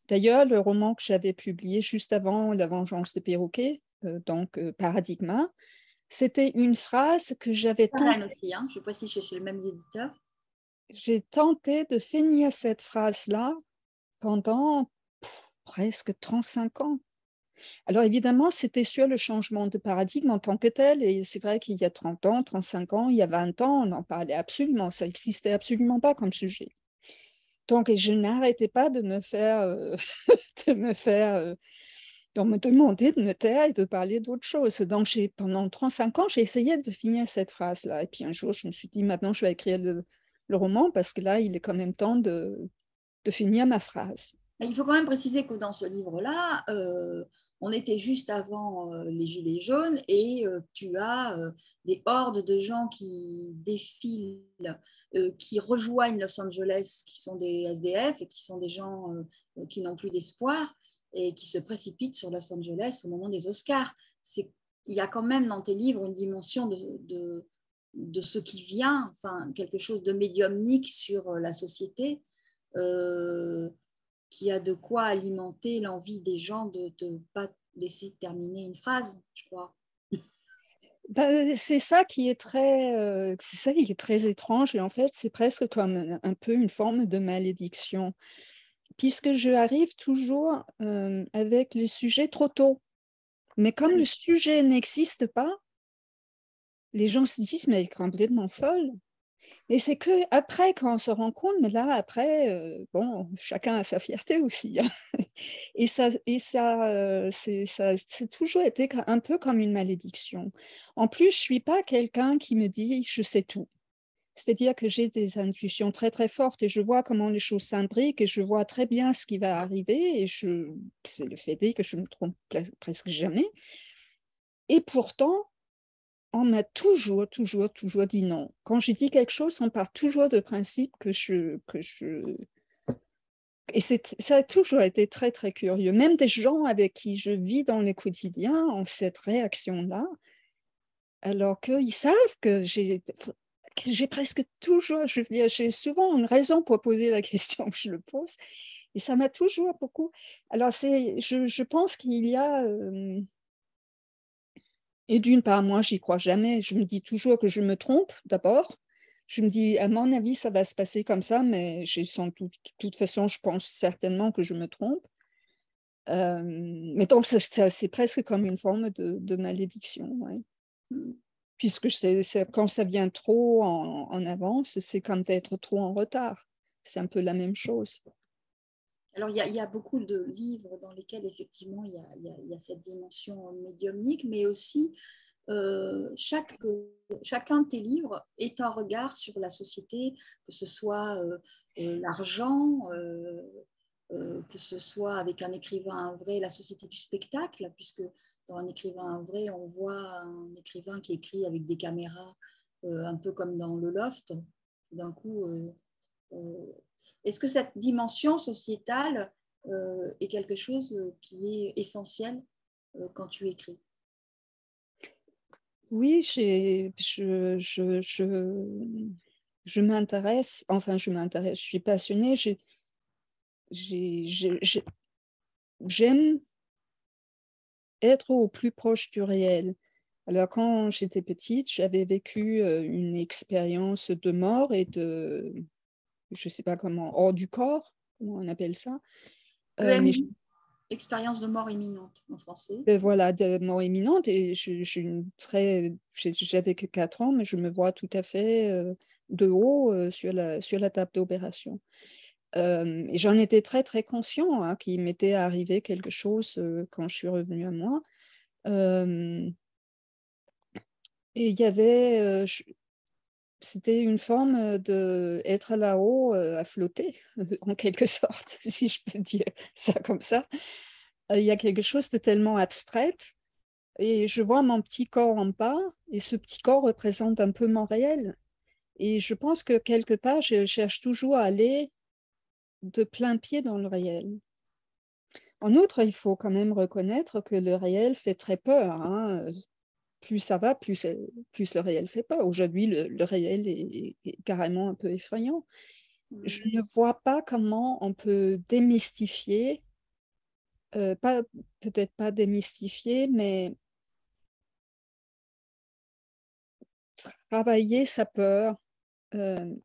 Speaker 2: D'ailleurs, le roman que j'avais publié juste avant La vengeance des perroquets, Paradigma, c'était une phrase que j'avais
Speaker 3: Rennes aussi, hein. Je ne sais pas si c'est chez les mêmes éditeurs.
Speaker 2: J'ai tenté de finir cette phrase-là pendant presque 35 ans. Alors évidemment, c'était sur le changement de paradigme en tant que tel, et c'est vrai qu'il y a 30 ans, 35 ans, il y a 20 ans, on en parlait absolument, ça n'existait absolument pas comme sujet. Donc je n'arrêtais pas de me demander de me taire et de parler d'autre chose. Donc pendant 35 ans, j'ai essayé de finir cette phrase-là. Et puis un jour, je me suis dit, maintenant je vais écrire le roman parce que là, il est quand même temps de finir ma phrase.
Speaker 3: Il faut quand même préciser que dans ce livre-là, on était juste avant les Gilets jaunes et tu as des hordes de gens qui défilent, qui rejoignent Los Angeles, qui sont des SDF et qui sont des gens qui n'ont plus d'espoir et qui se précipitent sur Los Angeles au moment des Oscars. Il y a quand même dans tes livres une dimension de ce qui vient, enfin, quelque chose de médiumnique sur la société. Qui a de quoi alimenter l'envie des gens de ne pas laisser terminer une phrase, je crois.
Speaker 2: C'est ça qui est très étrange et en fait c'est presque comme un peu une forme de malédiction puisque je arrive toujours avec les sujets trop tôt. Mais comme le sujet n'existe pas, les gens se disent mais elle est complètement folle. Et c'est que après quand on se rend compte, mais là après, bon, chacun a sa fierté aussi. Hein. C'est toujours été un peu comme une malédiction. En plus, je suis pas quelqu'un qui me dit je sais tout. C'est-à-dire que j'ai des intuitions très très fortes et je vois comment les choses s'imbriquent et je vois très bien ce qui va arriver et c'est le fait est que je me trompe presque jamais. Et pourtant, on m'a toujours dit non. Quand je dis quelque chose, on part toujours de principe Et ça a toujours été très, très curieux. Même des gens avec qui je vis dans le quotidien ont cette réaction-là, alors qu'ils savent que j'ai presque toujours, je veux dire, j'ai souvent une raison pour poser la question que je le pose. Et ça m'a toujours beaucoup... Alors, je pense qu'il y a... Et d'une part, moi, j'y crois jamais. Je me dis toujours que je me trompe, d'abord. Je me dis, à mon avis, ça va se passer comme ça, mais de toute façon, je pense certainement que je me trompe. Mais donc, c'est presque comme une forme de malédiction. Ouais. Puisque quand ça vient trop en avance, c'est comme d'être trop en retard. C'est un peu la même chose.
Speaker 3: Alors, il y a beaucoup de livres dans lesquels, effectivement, il y a cette dimension médiumnique, mais aussi, chacun de tes livres est un regard sur la société, que ce soit l'argent, que ce soit avec un écrivain vrai, la société du spectacle, puisque dans un écrivain vrai, on voit un écrivain qui écrit avec des caméras, un peu comme dans le loft. D'un coup, est-ce que cette dimension sociétale est quelque chose qui est essentiel quand tu écris?
Speaker 2: Oui, je m'intéresse, je suis passionnée, j'aime être au plus proche du réel. Alors, quand j'étais petite, j'avais vécu une expérience de mort et je ne sais pas comment, hors du corps, comment on appelle ça. Mais
Speaker 3: expérience de mort imminente en français.
Speaker 2: Voilà, de mort imminente. Et j'avais que 4 ans, mais je me vois tout à fait de haut sur la table d'opération. Et j'en étais très, très conscient hein, qu'il m'était arrivé quelque chose quand je suis revenue à moi. Et il y avait, c'était une forme d'être là-haut, à flotter, en quelque sorte, si je peux dire ça comme ça. Il y a quelque chose de tellement abstrait et je vois mon petit corps en bas et ce petit corps représente un peu mon réel. Et je pense que quelque part, je cherche toujours à aller de plein pied dans le réel. En outre, il faut quand même reconnaître que le réel fait très peur, hein. Plus ça va, plus le réel fait peur. Aujourd'hui, le réel est carrément un peu effrayant. Je ne vois pas comment on peut démystifier, peut-être pas démystifier, mais travailler sa peur,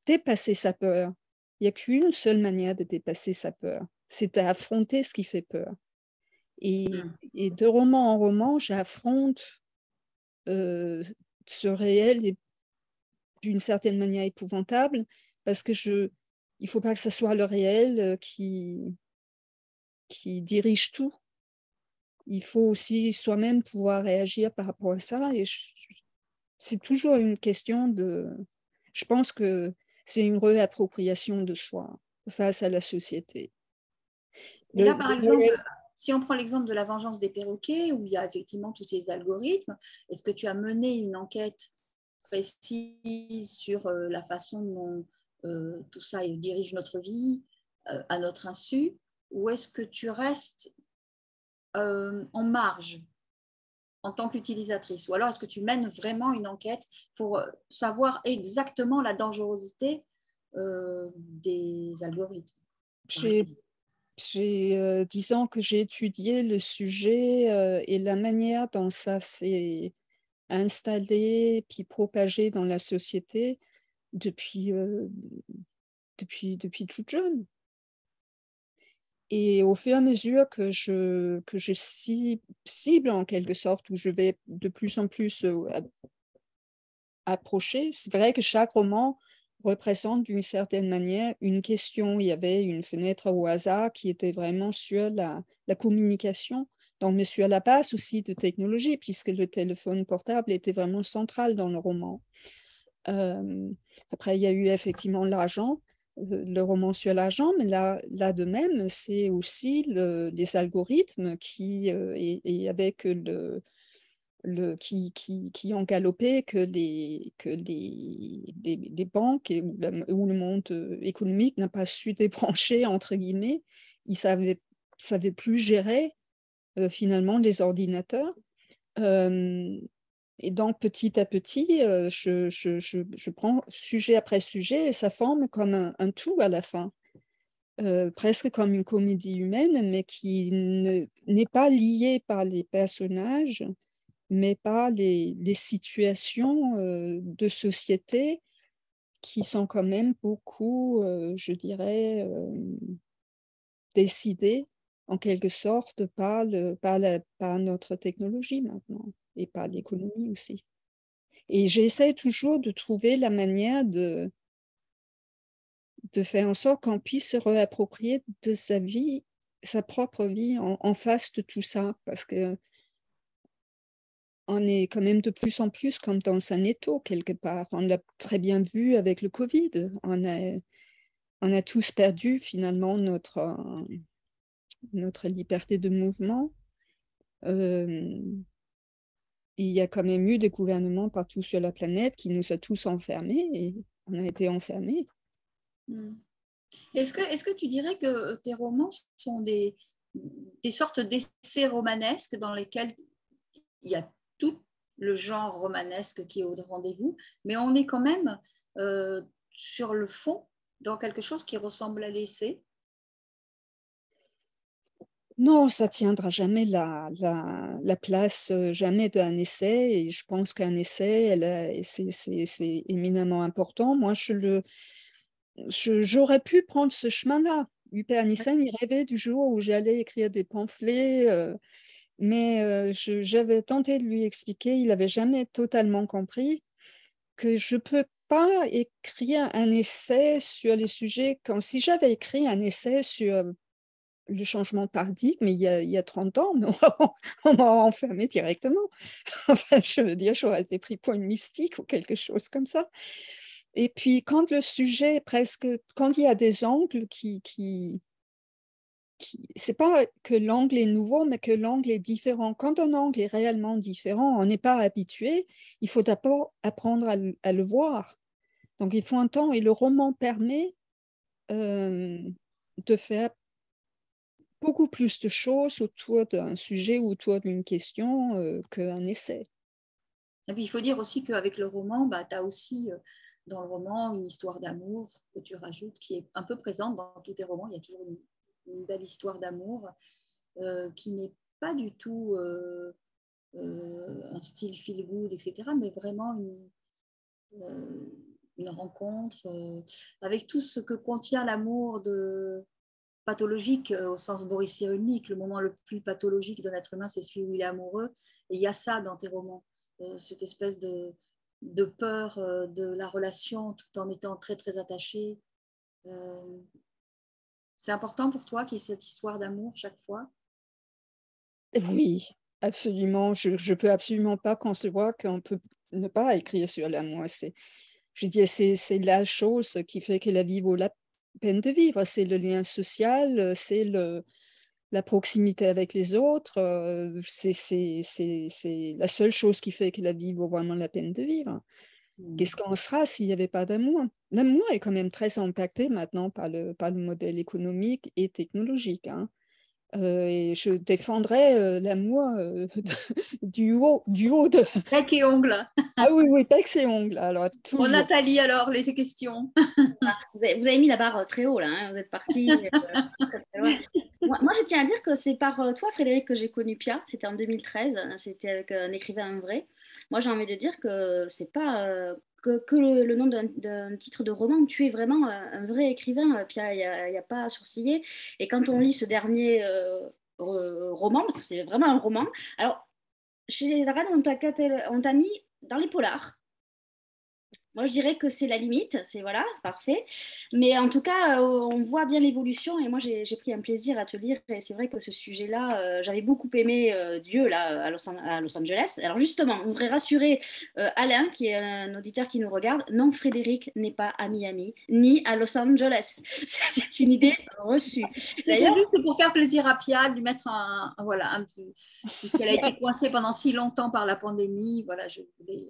Speaker 2: dépasser sa peur. Il n'y a qu'une seule manière de dépasser sa peur, c'est d'affronter ce qui fait peur. Et de roman en roman, j'affronte ce réel est d'une certaine manière épouvantable parce que il ne faut pas que ce soit le réel qui dirige tout. Il faut aussi soi-même pouvoir réagir par rapport à ça. Et c'est toujours une question de... Je pense que c'est une réappropriation de soi face à la société.
Speaker 3: Et là, par exemple, si on prend l'exemple de la vengeance des perroquets, où il y a effectivement tous ces algorithmes, est-ce que tu as mené une enquête précise sur la façon dont tout ça dirige notre vie à notre insu, ou est-ce que tu restes en marge en tant qu'utilisatrice, ou alors est-ce que tu mènes vraiment une enquête pour savoir exactement la dangerosité des algorithmes?
Speaker 2: Disons que j'ai étudié le sujet et la manière dont ça s'est installé puis propagé dans la société depuis toute jeune. Et au fur et à mesure que je cible en quelque sorte, où je vais de plus en plus approcher, c'est vrai que chaque roman représente d'une certaine manière une question. Il y avait une fenêtre au hasard qui était vraiment sur la communication, donc mais sur la base aussi de technologie, puisque le téléphone portable était vraiment central dans le roman. Après, il y a eu effectivement l'argent, le roman sur l'argent, mais là de même, c'est aussi les algorithmes et avec qui ont galopé, que les banques ou le monde économique n'a pas su débrancher, entre guillemets. Ils ne savaient plus gérer finalement les ordinateurs. Et donc, petit à petit, je prends sujet après sujet et ça forme comme un tout à la fin. Presque comme une comédie humaine, mais qui n'est pas liée par les personnages, mais par les situations de société qui sont quand même beaucoup, je dirais, décidées en quelque sorte par notre technologie maintenant et par l'économie aussi. Et j'essaie toujours de trouver la manière de faire en sorte qu'on puisse se réapproprier de sa vie, sa propre vie en face de tout ça, parce que on est quand même de plus en plus comme dans un étau quelque part. On l'a très bien vu avec le Covid. On a tous perdu finalement notre liberté de mouvement. Il y a quand même eu des gouvernements partout sur la planète qui nous a tous enfermés et on a été enfermés.
Speaker 3: Est-ce que tu dirais que tes romans sont des sortes d'essais romanesques dans lesquels il y a tout le genre romanesque qui est au rendez-vous, mais on est quand même sur le fond dans quelque chose qui ressemble à l'essai?
Speaker 2: Non, ça ne tiendra jamais la place, jamais d'un essai. Et je pense qu'un essai, c'est éminemment important. Moi, j'aurais pu prendre ce chemin-là. Huper Nissen, il rêvait du jour où j'allais écrire des pamphlets, mais j'avais tenté de lui expliquer, il n'avait jamais totalement compris que je ne peux pas écrire un essai sur les sujets. Si j'avais écrit un essai sur le changement de paradigme, il y a 30 ans, mais on m'a enfermé directement. Enfin, je veux dire, j'aurais été pris pour une mystique ou quelque chose comme ça. Et puis, quand le sujet est presque, quand il y a des angles c'est pas que l'angle est nouveau, mais que l'angle est différent. Quand un angle est réellement différent, on n'est pas habitué, il faut d'abord apprendre à le voir. Donc, il faut un temps et le roman permet de faire beaucoup plus de choses autour d'un sujet ou autour d'une question qu'un essai.
Speaker 3: Et puis, il faut dire aussi qu'avec le roman, bah, tu as aussi dans le roman une histoire d'amour que tu rajoutes, qui est un peu présente dans tous tes romans. Il y a toujours une belle histoire d'amour qui n'est pas du tout un style feel good, etc., mais vraiment une rencontre avec tout ce que contient l'amour de pathologique au sens Boris Cyrulnik. Le moment le plus pathologique d'un être humain, c'est celui où il est amoureux. Et il y a ça dans tes romans, cette espèce de peur de la relation tout en étant très, très attaché. C'est important pour toi qu'il y ait cette histoire d'amour chaque fois?
Speaker 2: Oui, absolument. Je ne peux absolument pas concevoir qu'on peut ne pas écrire sur l'amour. Je dis, c'est la chose qui fait que la vie vaut la peine de vivre. C'est le lien social, c'est la proximité avec les autres. C'est la seule chose qui fait que la vie vaut vraiment la peine de vivre. Qu'est-ce qu'on sera s'il n'y avait pas d'amour? L'amour est quand même très impacté maintenant par le modèle économique et technologique, hein. Et je défendrais l'amour du haut de...
Speaker 3: Bec et ongles.
Speaker 2: Ah oui, oui, bec et ongles, alors
Speaker 3: Bon,
Speaker 2: toujours.
Speaker 3: Nathalie, alors, les questions.
Speaker 1: Vous avez mis la barre très haut là, hein. Vous êtes parti très, très loin. Moi, je tiens à dire que c'est par toi, Frédéric, que j'ai connu Pia. C'était en 2013. C'était avec un écrivain vrai. Moi, j'ai envie de dire que c'est pas que le nom d'un titre de roman. Tu es vraiment un vrai écrivain, Pia. Il y a pas à sourciller. Et quand on lit ce dernier roman, parce que c'est vraiment un roman, alors chez les Arènes, on t'a mis dans les polars. Moi, je dirais que c'est la limite, c'est voilà, c'est parfait. Mais en tout cas, on voit bien l'évolution et moi, j'ai pris un plaisir à te lire. Et c'est vrai que ce sujet-là, j'avais beaucoup aimé Dieu là, à Los Angeles. Alors justement, on voudrait rassurer Alain, qui est un auditeur qui nous regarde. Non, Frédéric n'est pas à Miami, ni à Los Angeles. C'est une idée reçue.
Speaker 3: C'était
Speaker 1: D'ailleurs,
Speaker 3: juste pour faire plaisir à Pia, de lui mettre voilà, un petit, puisqu'elle a été coincée pendant si longtemps par la pandémie. Voilà, je voulais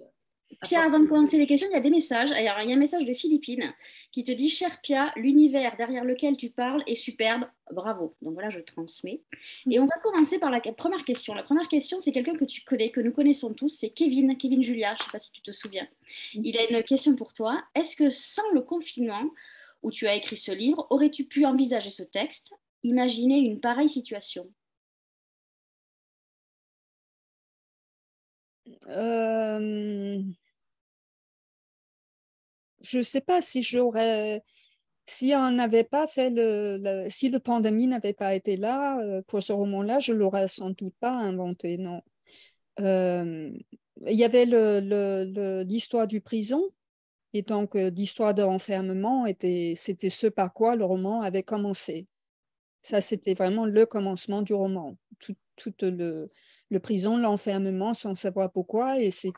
Speaker 1: Pia,
Speaker 3: apporter.
Speaker 1: avant de commencer les questions, il y a des messages. Alors, il y a un message de Philippine qui te dit: Cher Pia, l'univers derrière lequel tu parles est superbe. Bravo. Donc voilà, je transmets. Et on va commencer par la première question. La première question, c'est quelqu'un que tu connais, que nous connaissons tous. C'est Kevin Julia. Je ne sais pas si tu te souviens. Il a une question pour toi. Est-ce que sans le confinement où tu as écrit ce livre, aurais-tu pu envisager ce texte, imaginer une pareille situation?
Speaker 2: Euh, je ne sais pas si j'aurais... Si on n'avait pas fait si le pandémie n'avait pas été là, pour ce roman-là, je l'aurais sans doute pas inventé, non. Euh, il y avait l'histoire du prison, et donc l'histoire de l'enfermement c'était ce par quoi le roman avait commencé. Ça, c'était vraiment le commencement du roman. Tout le prison, l'enfermement, sans savoir pourquoi, et c'est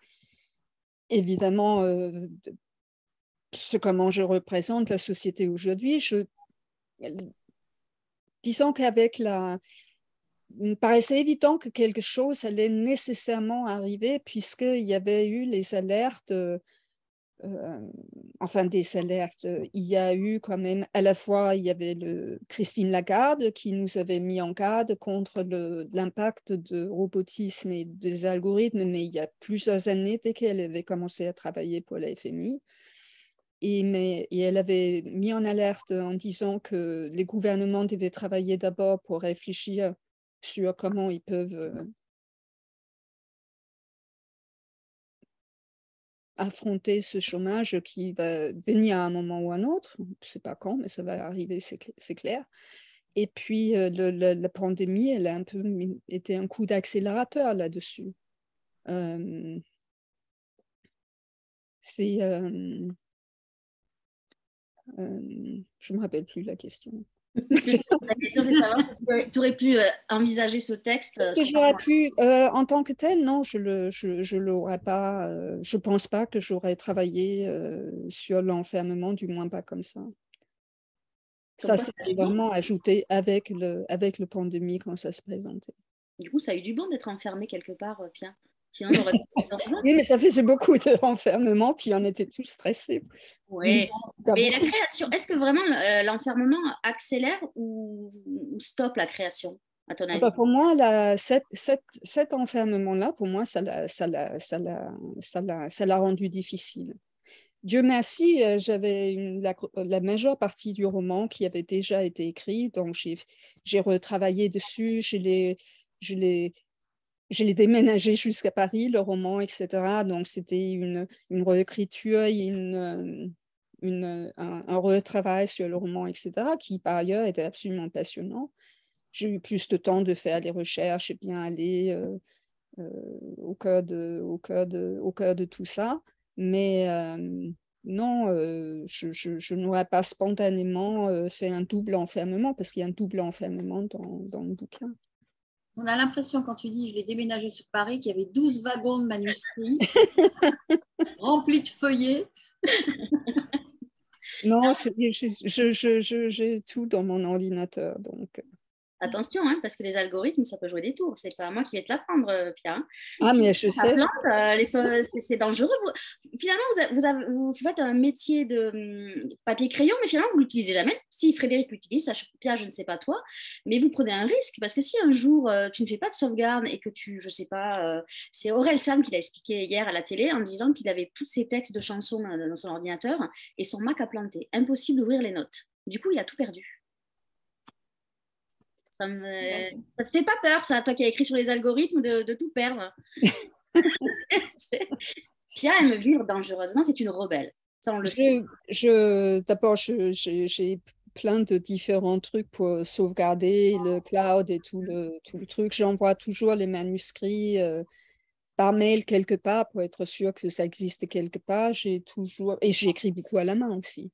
Speaker 2: évidemment comment je représente la société aujourd'hui. Disons qu'avec il me paraissait évident que quelque chose allait nécessairement arriver puisqu'il y avait eu les alertes, euh, enfin des alertes. Il y a eu quand même, à la fois, il y avait Christine Lagarde qui nous avait mis en garde contre l'impact de robotisme et des algorithmes, mais il y a plusieurs années, dès qu'elle avait commencé à travailler pour la FMI. Et elle avait mis en alerte en disant que les gouvernements devaient travailler d'abord pour réfléchir sur comment ils peuvent affronter ce chômage qui va venir à un moment ou à un autre. Je ne sais pas quand, mais ça va arriver, c'est clair. Et puis, la pandémie, elle a un peu été un coup d'accélérateur là-dessus. Euh, c'est... je ne me rappelle plus la question.
Speaker 1: La question, c'est savoir si tu aurais pu envisager ce texte.
Speaker 2: Est-ce que j'aurais pu, en tant que tel, non, je l'aurais pas. Je pense pas que j'aurais travaillé sur l'enfermement, du moins pas comme ça.
Speaker 1: Comme
Speaker 2: Ça
Speaker 1: quoi,
Speaker 2: s'est vraiment ajouté avec le pandémie quand ça se présentait.
Speaker 1: du coup, ça a eu du bon d'être enfermé quelque part, Pierre. Sinon, t'aurais pu plus sortir.
Speaker 2: Oui, mais ça faisait beaucoup d'enfermement, puis on était tous stressés.
Speaker 1: Ouais.
Speaker 2: En tout cas,
Speaker 1: Mais la
Speaker 2: beaucoup.
Speaker 1: création, est-ce que vraiment l'enfermement accélère ou stoppe la création, à ton
Speaker 2: Ah bah,
Speaker 1: avis?
Speaker 2: pour moi, cet enfermement-là, pour moi, ça l'a rendu difficile. Dieu merci, j'avais la majeure partie du roman qui avait déjà été écrit, donc j'ai retravaillé dessus, je l'ai déménagé jusqu'à Paris, le roman, etc. Donc c'était une réécriture, un retravail sur le roman, etc., qui par ailleurs était absolument passionnant. J'ai eu plus de temps de faire les recherches et bien aller au cœur de tout ça. Mais non, je n'aurais pas spontanément fait un double enfermement parce qu'il y a un double enfermement dans le bouquin.
Speaker 3: On a l'impression, quand tu dis je l'ai déménagé sur Paris, qu'il y avait 12 wagons de manuscrits remplis de feuillets.
Speaker 2: Non, j'ai tout dans mon ordinateur. Donc.
Speaker 1: Attention, hein, parce que les algorithmes, ça peut jouer des tours. C'est pas moi qui vais te l'apprendre, Pierre. Hein.
Speaker 2: Ah,
Speaker 1: Si
Speaker 2: mais je
Speaker 1: ça
Speaker 2: sais.
Speaker 1: plante, c'est dangereux. Finalement, vous faites un métier de papier-crayon, mais finalement, vous ne l'utilisez jamais. Si Frédéric l'utilise, Pierre, je ne sais pas toi, mais vous prenez un risque parce que si un jour, tu ne fais pas de sauvegarde et que je ne sais pas, c'est Aurel San qui l'a expliqué hier à la télé en disant qu'il avait tous ses textes de chansons dans son ordinateur et son Mac a planté. Impossible d'ouvrir les notes. Du coup, il a tout perdu. Ça te fait pas peur, ça, toi qui as écrit sur les algorithmes, de tout perdre. Pia aime vivre dangereusement, c'est une rebelle. Ça, on le sait.
Speaker 2: D'abord, j'ai plein de différents trucs pour sauvegarder le cloud et tout le truc. J'envoie toujours les manuscrits par mail quelque part pour être sûr que ça existe quelque part. Et j'écris beaucoup à la main aussi.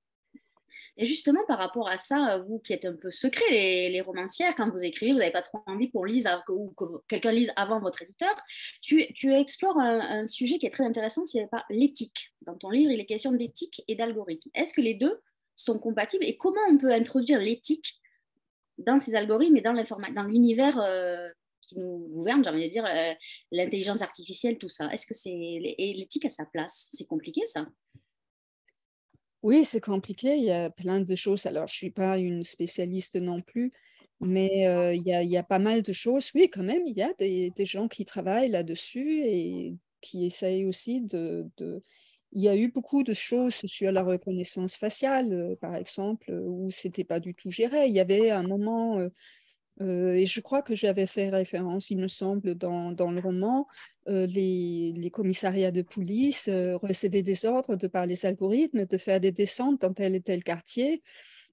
Speaker 1: Et justement, par rapport à ça, vous qui êtes un peu secret, les romancières, quand vous écrivez, vous n'avez pas trop envie qu'on lise ou que quelqu'un lise avant votre éditeur. Tu explores un sujet qui est très intéressant, c'est l'éthique. Dans ton livre, il est question d'éthique et d'algorithme. Est-ce que les deux sont compatibles et comment on peut introduire l'éthique dans ces algorithmes et dans l'univers qui nous gouverne, j'ai envie de dire, l'intelligence artificielle, tout ça. Est-ce que l'éthique à sa place? C'est compliqué, ça?
Speaker 2: Oui, c'est compliqué. Il y a plein de choses. Alors, je ne suis pas une spécialiste non plus, mais il y a pas mal de choses. Oui, quand même, il y a des gens qui travaillent là-dessus et qui essayent aussi Il y a eu beaucoup de choses sur la reconnaissance faciale, par exemple, où ce n'était pas du tout géré. Il y avait un moment, et je crois que j'avais fait référence, il me semble, dans le roman, les commissariats de police recevaient des ordres de par les algorithmes de faire des descentes dans tel et tel quartier.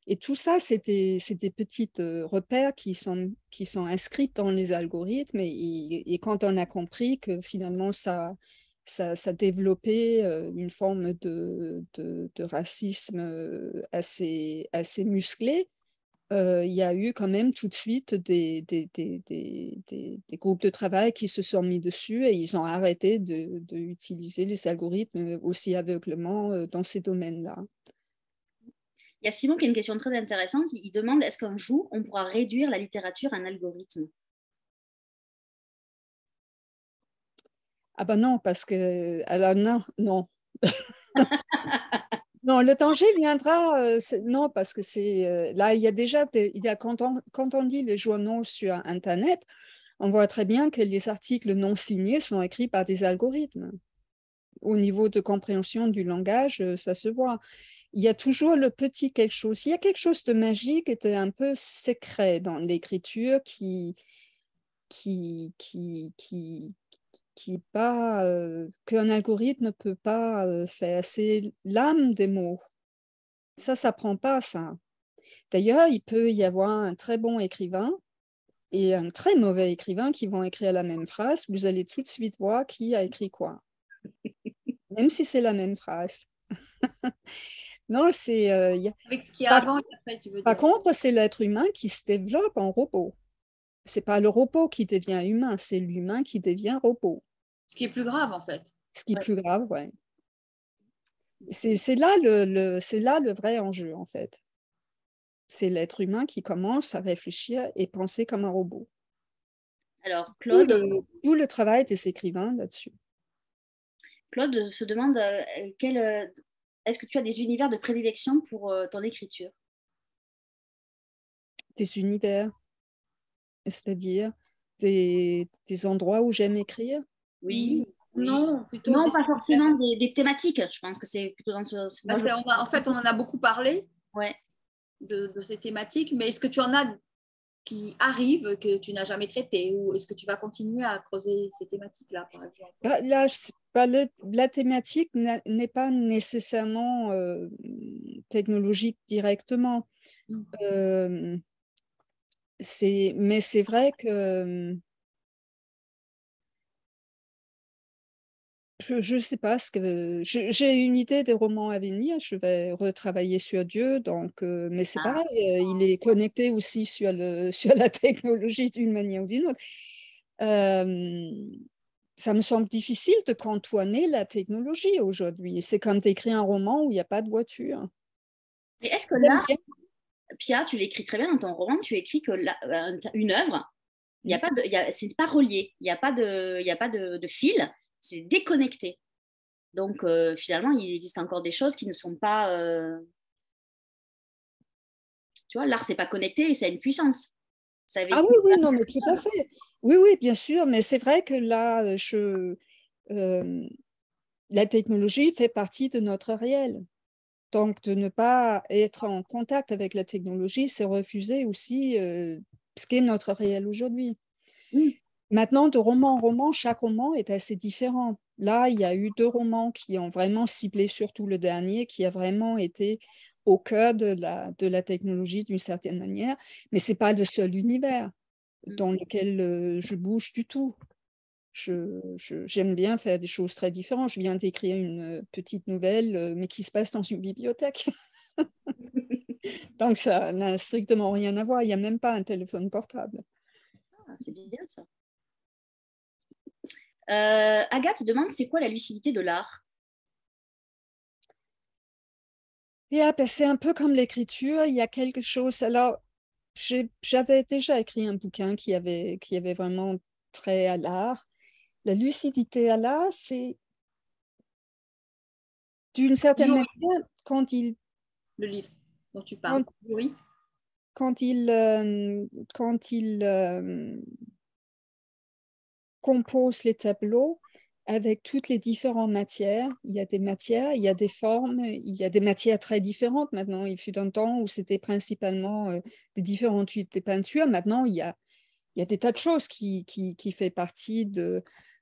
Speaker 2: Et tout ça, c'est des petits repères qui sont inscrits dans les algorithmes. Et quand on a compris que finalement, ça développait une forme de racisme assez musclé, il y a eu quand même tout de suite des groupes de travail qui se sont mis dessus et ils ont arrêté d'utiliser les algorithmes aussi aveuglement dans ces domaines-là.
Speaker 1: Il y a Simon qui a une question très intéressante. Il demande est-ce qu'un jour, on pourra réduire la littérature à un algorithme?
Speaker 2: Ah ben non, parce que... Alors non, non. Non, le danger viendra, non, parce que là, il y a déjà, quand on lit les journaux sur Internet, on voit très bien que les articles non signés sont écrits par des algorithmes. Au niveau de compréhension du langage, ça se voit. Il y a toujours le petit quelque chose. Il y a quelque chose de magique et un peu secret dans l'écriture qu'un algorithme ne peut pas faire. C'est l'âme des mots. Ça s'apprend pas, ça. D'ailleurs, il peut y avoir un très bon écrivain et un très mauvais écrivain qui vont écrire la même phrase. Vous allez tout de suite voir qui a écrit quoi, même si c'est la même phrase. Non,
Speaker 3: Avec ce qu'il y a
Speaker 2: par,
Speaker 3: avant et après, tu veux
Speaker 2: par
Speaker 3: dire.
Speaker 2: contre, c'est l'être humain qui se développe en robot. C'est pas le robot qui devient humain, c'est l'humain qui devient robot.
Speaker 3: Ce qui est plus grave, en fait.
Speaker 2: Ce qui est
Speaker 1: Ouais.
Speaker 2: plus grave, ouais. C'est là le vrai enjeu, en fait. C'est l'être humain qui commence à réfléchir et penser comme un robot.
Speaker 1: Alors,
Speaker 2: D'où le travail des écrivains là-dessus.
Speaker 1: Claude se demande est-ce que tu as des univers de prédilection pour ton écriture?
Speaker 2: Des univers, c'est-à-dire des endroits où j'aime écrire.
Speaker 1: Oui, oui.
Speaker 3: Non, plutôt
Speaker 1: Non,
Speaker 3: des
Speaker 1: pas
Speaker 3: univers.
Speaker 1: forcément des thématiques. Je pense que c'est plutôt dans ce. Moi,
Speaker 3: En fait, on en a beaucoup parlé
Speaker 1: Ouais.
Speaker 3: de ces thématiques, mais est-ce que tu en as qui arrivent que tu n'as jamais traitées ou est-ce que tu vas continuer à creuser ces thématiques-là, par exemple?
Speaker 2: La thématique n'est pas nécessairement technologique directement.
Speaker 3: Mm.
Speaker 2: Euh, mais c'est vrai que je ne sais pas j'ai une idée des romans à venir. Je vais retravailler sur Dieu, donc mais c'est
Speaker 1: Ah,
Speaker 2: pareil, il est connecté aussi sur la technologie d'une manière ou d'une autre. Ça me semble difficile de contourner la technologie aujourd'hui. C'est comme d'écrire un roman où il n'y a pas de voiture.
Speaker 1: mais est-ce que là, Pia, tu l'écris très bien dans ton roman, tu écris que une œuvre, il y a pas de, c'est pas relié, il y a pas de fil, c'est déconnecté. Donc finalement, il existe encore des choses qui ne sont pas, tu vois, l'art c'est pas connecté et ça a une puissance. Ça
Speaker 2: Ah
Speaker 1: véhicule.
Speaker 2: oui, oui, non, mais tout à fait. Oui, oui, bien sûr, mais c'est vrai que là, euh, la technologie fait partie de notre réel. Donc, de ne pas être en contact avec la technologie, c'est refuser aussi ce qu'est notre réel aujourd'hui.
Speaker 1: Mm.
Speaker 2: Maintenant, de roman en roman, chaque roman est assez différent. Là, il y a eu 2 romans qui ont vraiment ciblé, surtout le dernier, qui a vraiment été au cœur de la technologie d'une certaine manière, mais ce n'est pas le seul univers dans lequel je bouge du tout. J'aime bien faire des choses très différentes. Je viens d'écrire une petite nouvelle, mais qui se passe dans une bibliothèque. Donc, ça n'a strictement rien à voir. Il n'y a même pas un téléphone portable.
Speaker 1: Ah, c'est bien ça. Agathe demande c'est quoi la lucidité de l'art?
Speaker 2: Et ben, c'est un peu comme l'écriture. Il y a quelque chose. Alors, j'avais déjà écrit un bouquin qui avait vraiment trait à l'art. La lucidité à l'art, c'est d'une certaine
Speaker 3: Yuri,
Speaker 2: manière
Speaker 3: le livre dont tu parles.
Speaker 2: quand,
Speaker 3: Yuri.
Speaker 2: quand il, compose les tableaux avec toutes les différentes matières. Il y a des matières, il y a des formes, il y a des matières très différentes maintenant. Il fut un temps où c'était principalement des différents types de peintures. Maintenant, il y a des tas de choses qui fait partie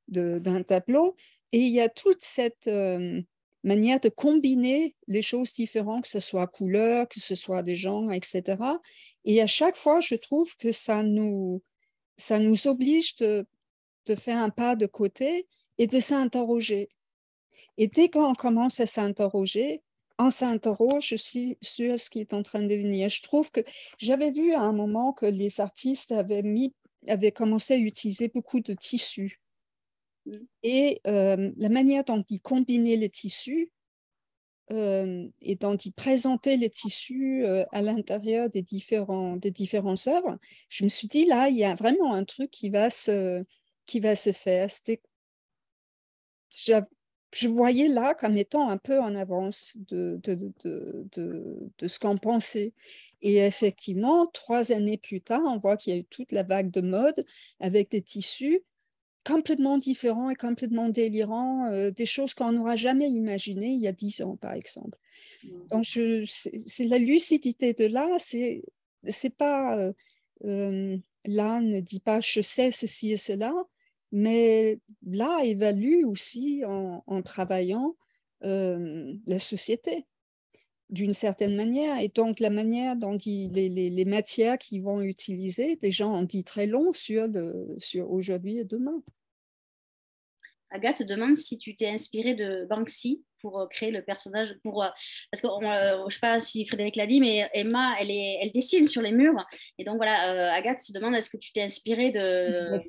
Speaker 2: d'un tableau. Et il y a toute cette manière de combiner les choses différentes, que ce soit couleur, que ce soit des genres, etc. Et à chaque fois, je trouve que ça nous oblige de faire un pas de côté et de s'interroger. Et dès qu'on commence à s'interroger, on s'interroge aussi sur ce qui est en train de venir. Je trouve que j'avais vu à un moment que les artistes avaient commencé à utiliser beaucoup de tissus. Et la manière dont ils combinaient les tissus et dont ils présentaient les tissus à l'intérieur des différentes œuvres, je me suis dit, là, il y a vraiment un truc qui va se faire. Je voyais là comme étant un peu en avance de ce qu'on pensait. Et effectivement, 3 années plus tard, on voit qu'il y a eu toute la vague de mode avec des tissus complètement différents et complètement délirants, des choses qu'on n'aura jamais imaginées il y a 10 ans, par exemple. Donc, c'est la lucidité de là, c'est pas là ne dit pas je sais ceci et cela, mais là évalue aussi en travaillant la société d'une certaine manière. Et donc, la manière dont les matières qu'ils vont utiliser, des gens en dit très long sur aujourd'hui et demain.
Speaker 1: Agathe demande si tu t'es inspirée de Banksy pour créer le personnage, parce que je ne sais pas si Frédéric l'a dit, mais Emma, elle dessine sur les murs. Et donc voilà, Agathe se demande, est-ce que tu t'es inspirée de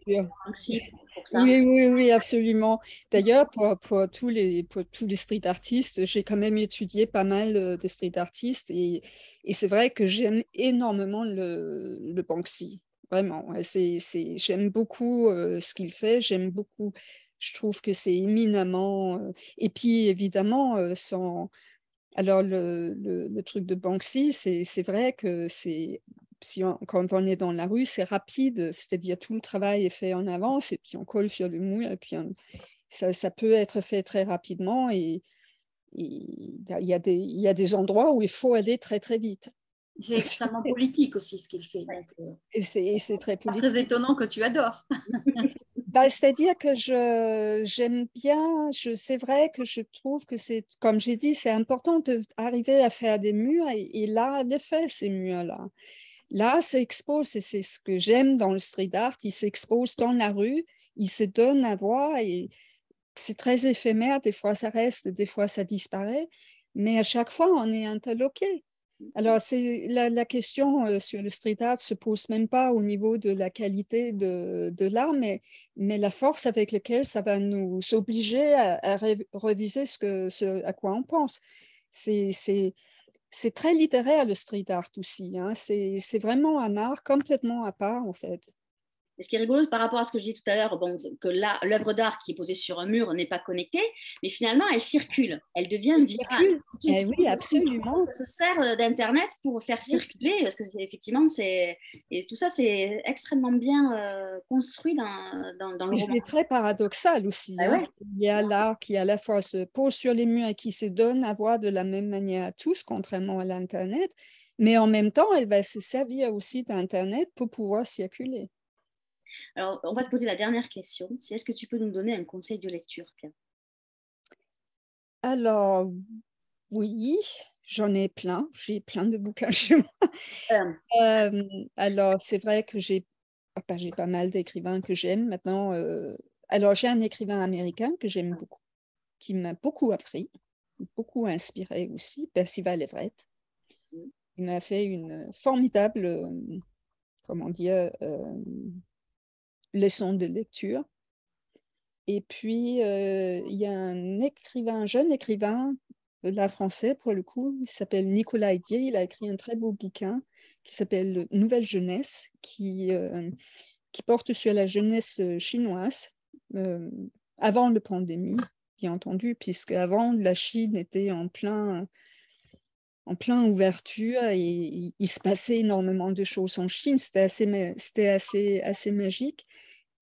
Speaker 1: Banksy pour ça?
Speaker 2: Oui, absolument. D'ailleurs, pour tous les street artistes, j'ai quand même étudié pas mal de street artistes et c'est vrai que j'aime énormément le Banksy. Vraiment, j'aime beaucoup ce qu'il fait, j'aime beaucoup, je trouve que c'est éminemment... et puis évidemment, alors le truc de Banksy, c'est vrai que quand on est dans la rue, c'est rapide, c'est-à-dire tout le travail est fait en avance et puis on colle sur le mur et puis ça peut être fait très rapidement et il y a des endroits où il faut aller très très vite.
Speaker 3: C'est extrêmement politique aussi ce qu'il fait. Donc,
Speaker 2: et c'est très politique.
Speaker 3: Pas très étonnant que tu adores.
Speaker 2: C'est-à-dire que j'aime bien, c'est vrai que je trouve que c'est, comme j'ai dit, c'est important d'arriver à faire des murs et là, de faire ces murs-là. Là, s'expose, et c'est ce que j'aime dans le street art, il s'expose dans la rue, il se donne à voir et c'est très éphémère, des fois ça reste, des fois ça disparaît, mais à chaque fois on est interloqué. Alors, la question sur le street art ne se pose même pas au niveau de la qualité de l'art, mais la force avec laquelle ça va nous obliger à reviser ce à quoi on pense. C'est très littéraire, le street art aussi. Hein. C'est vraiment un art complètement à part, en fait.
Speaker 1: Et ce qui est rigolo par rapport à ce que je dis tout à l'heure, bon, que là, l'œuvre d'art qui est posée sur un mur n'est pas connectée, mais finalement, elle circule, elle devient virale.
Speaker 2: Oui, absolument.
Speaker 1: Ça se sert d'Internet pour faire circuler, parce que effectivement, et tout ça, c'est extrêmement bien construit dans le roman.
Speaker 2: C'est très paradoxal aussi.
Speaker 1: Ah,
Speaker 2: hein.
Speaker 1: ouais.
Speaker 2: Il y a l'art qui à la fois se pose sur les murs et qui se donne à voir de la même manière à tous, contrairement à l'Internet, mais en même temps, elle va se servir aussi d'Internet pour pouvoir circuler.
Speaker 1: Alors, on va te poser la dernière question. C'est est-ce que tu peux nous donner un conseil de lecture, Pierre?
Speaker 2: Alors, oui, j'en ai plein. J'ai plein de bouquins chez moi. Alors, c'est vrai que j'ai pas mal d'écrivains que j'aime maintenant. Alors, j'ai un écrivain américain que j'aime beaucoup, qui m'a beaucoup appris, beaucoup inspiré aussi, Percival Everett. Il m'a fait une formidable, comment dire, leçon de lecture. Et puis, il y a un jeune écrivain, là français pour le coup, il s'appelle Nicolas Hédier. Il a écrit un très beau bouquin qui s'appelle Nouvelle jeunesse, qui porte sur la jeunesse chinoise avant la pandémie, bien entendu, puisque avant la Chine était en plein ouverture et il se passait énormément de choses en Chine. C'était assez magique.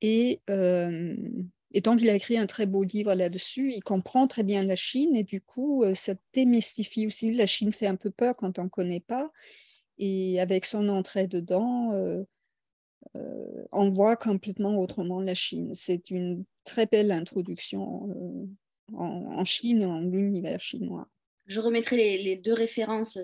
Speaker 2: Et donc, il a écrit un très beau livre là-dessus. Il comprend très bien la Chine et du coup, ça démystifie aussi. La Chine fait un peu peur quand on ne connaît pas. Et avec son entrée dedans, on voit complètement autrement la Chine. C'est une très belle introduction en Chine et en l'univers chinois.
Speaker 1: Je remettrai les deux références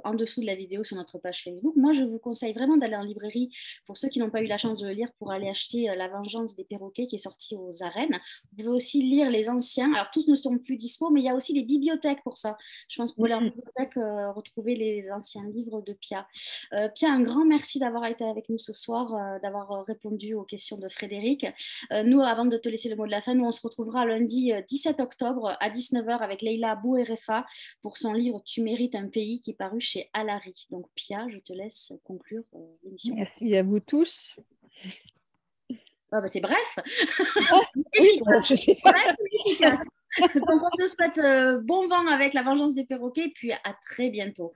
Speaker 1: en dessous de la vidéo sur notre page Facebook. Moi, je vous conseille vraiment d'aller en librairie, pour ceux qui n'ont pas eu la chance de le lire, pour aller acheter La Vengeance des perroquets qui est sorti aux arènes. Vous pouvez aussi lire les anciens. Alors, tous ne sont plus dispo, mais il y a aussi des bibliothèques pour ça. Je pense que vous pouvez aller en bibliothèque retrouver les anciens livres de Pia. Pia, un grand merci d'avoir été avec nous ce soir, d'avoir répondu aux questions de Frédéric. Nous, avant de te laisser le mot de la fin, nous, on se retrouvera lundi 17 octobre à 19h avec Leïla Bouerefa pour son livre Tu mérites un pays qui est paru chez Alary. Donc Pia, je te laisse conclure l'émission.
Speaker 2: Merci à vous tous.
Speaker 1: Ah bah c'est bref.
Speaker 2: Oui, je sais pas.
Speaker 1: Bref, efficace. Donc on te souhaite bon vent avec La Vengeance des perroquets, puis à très bientôt.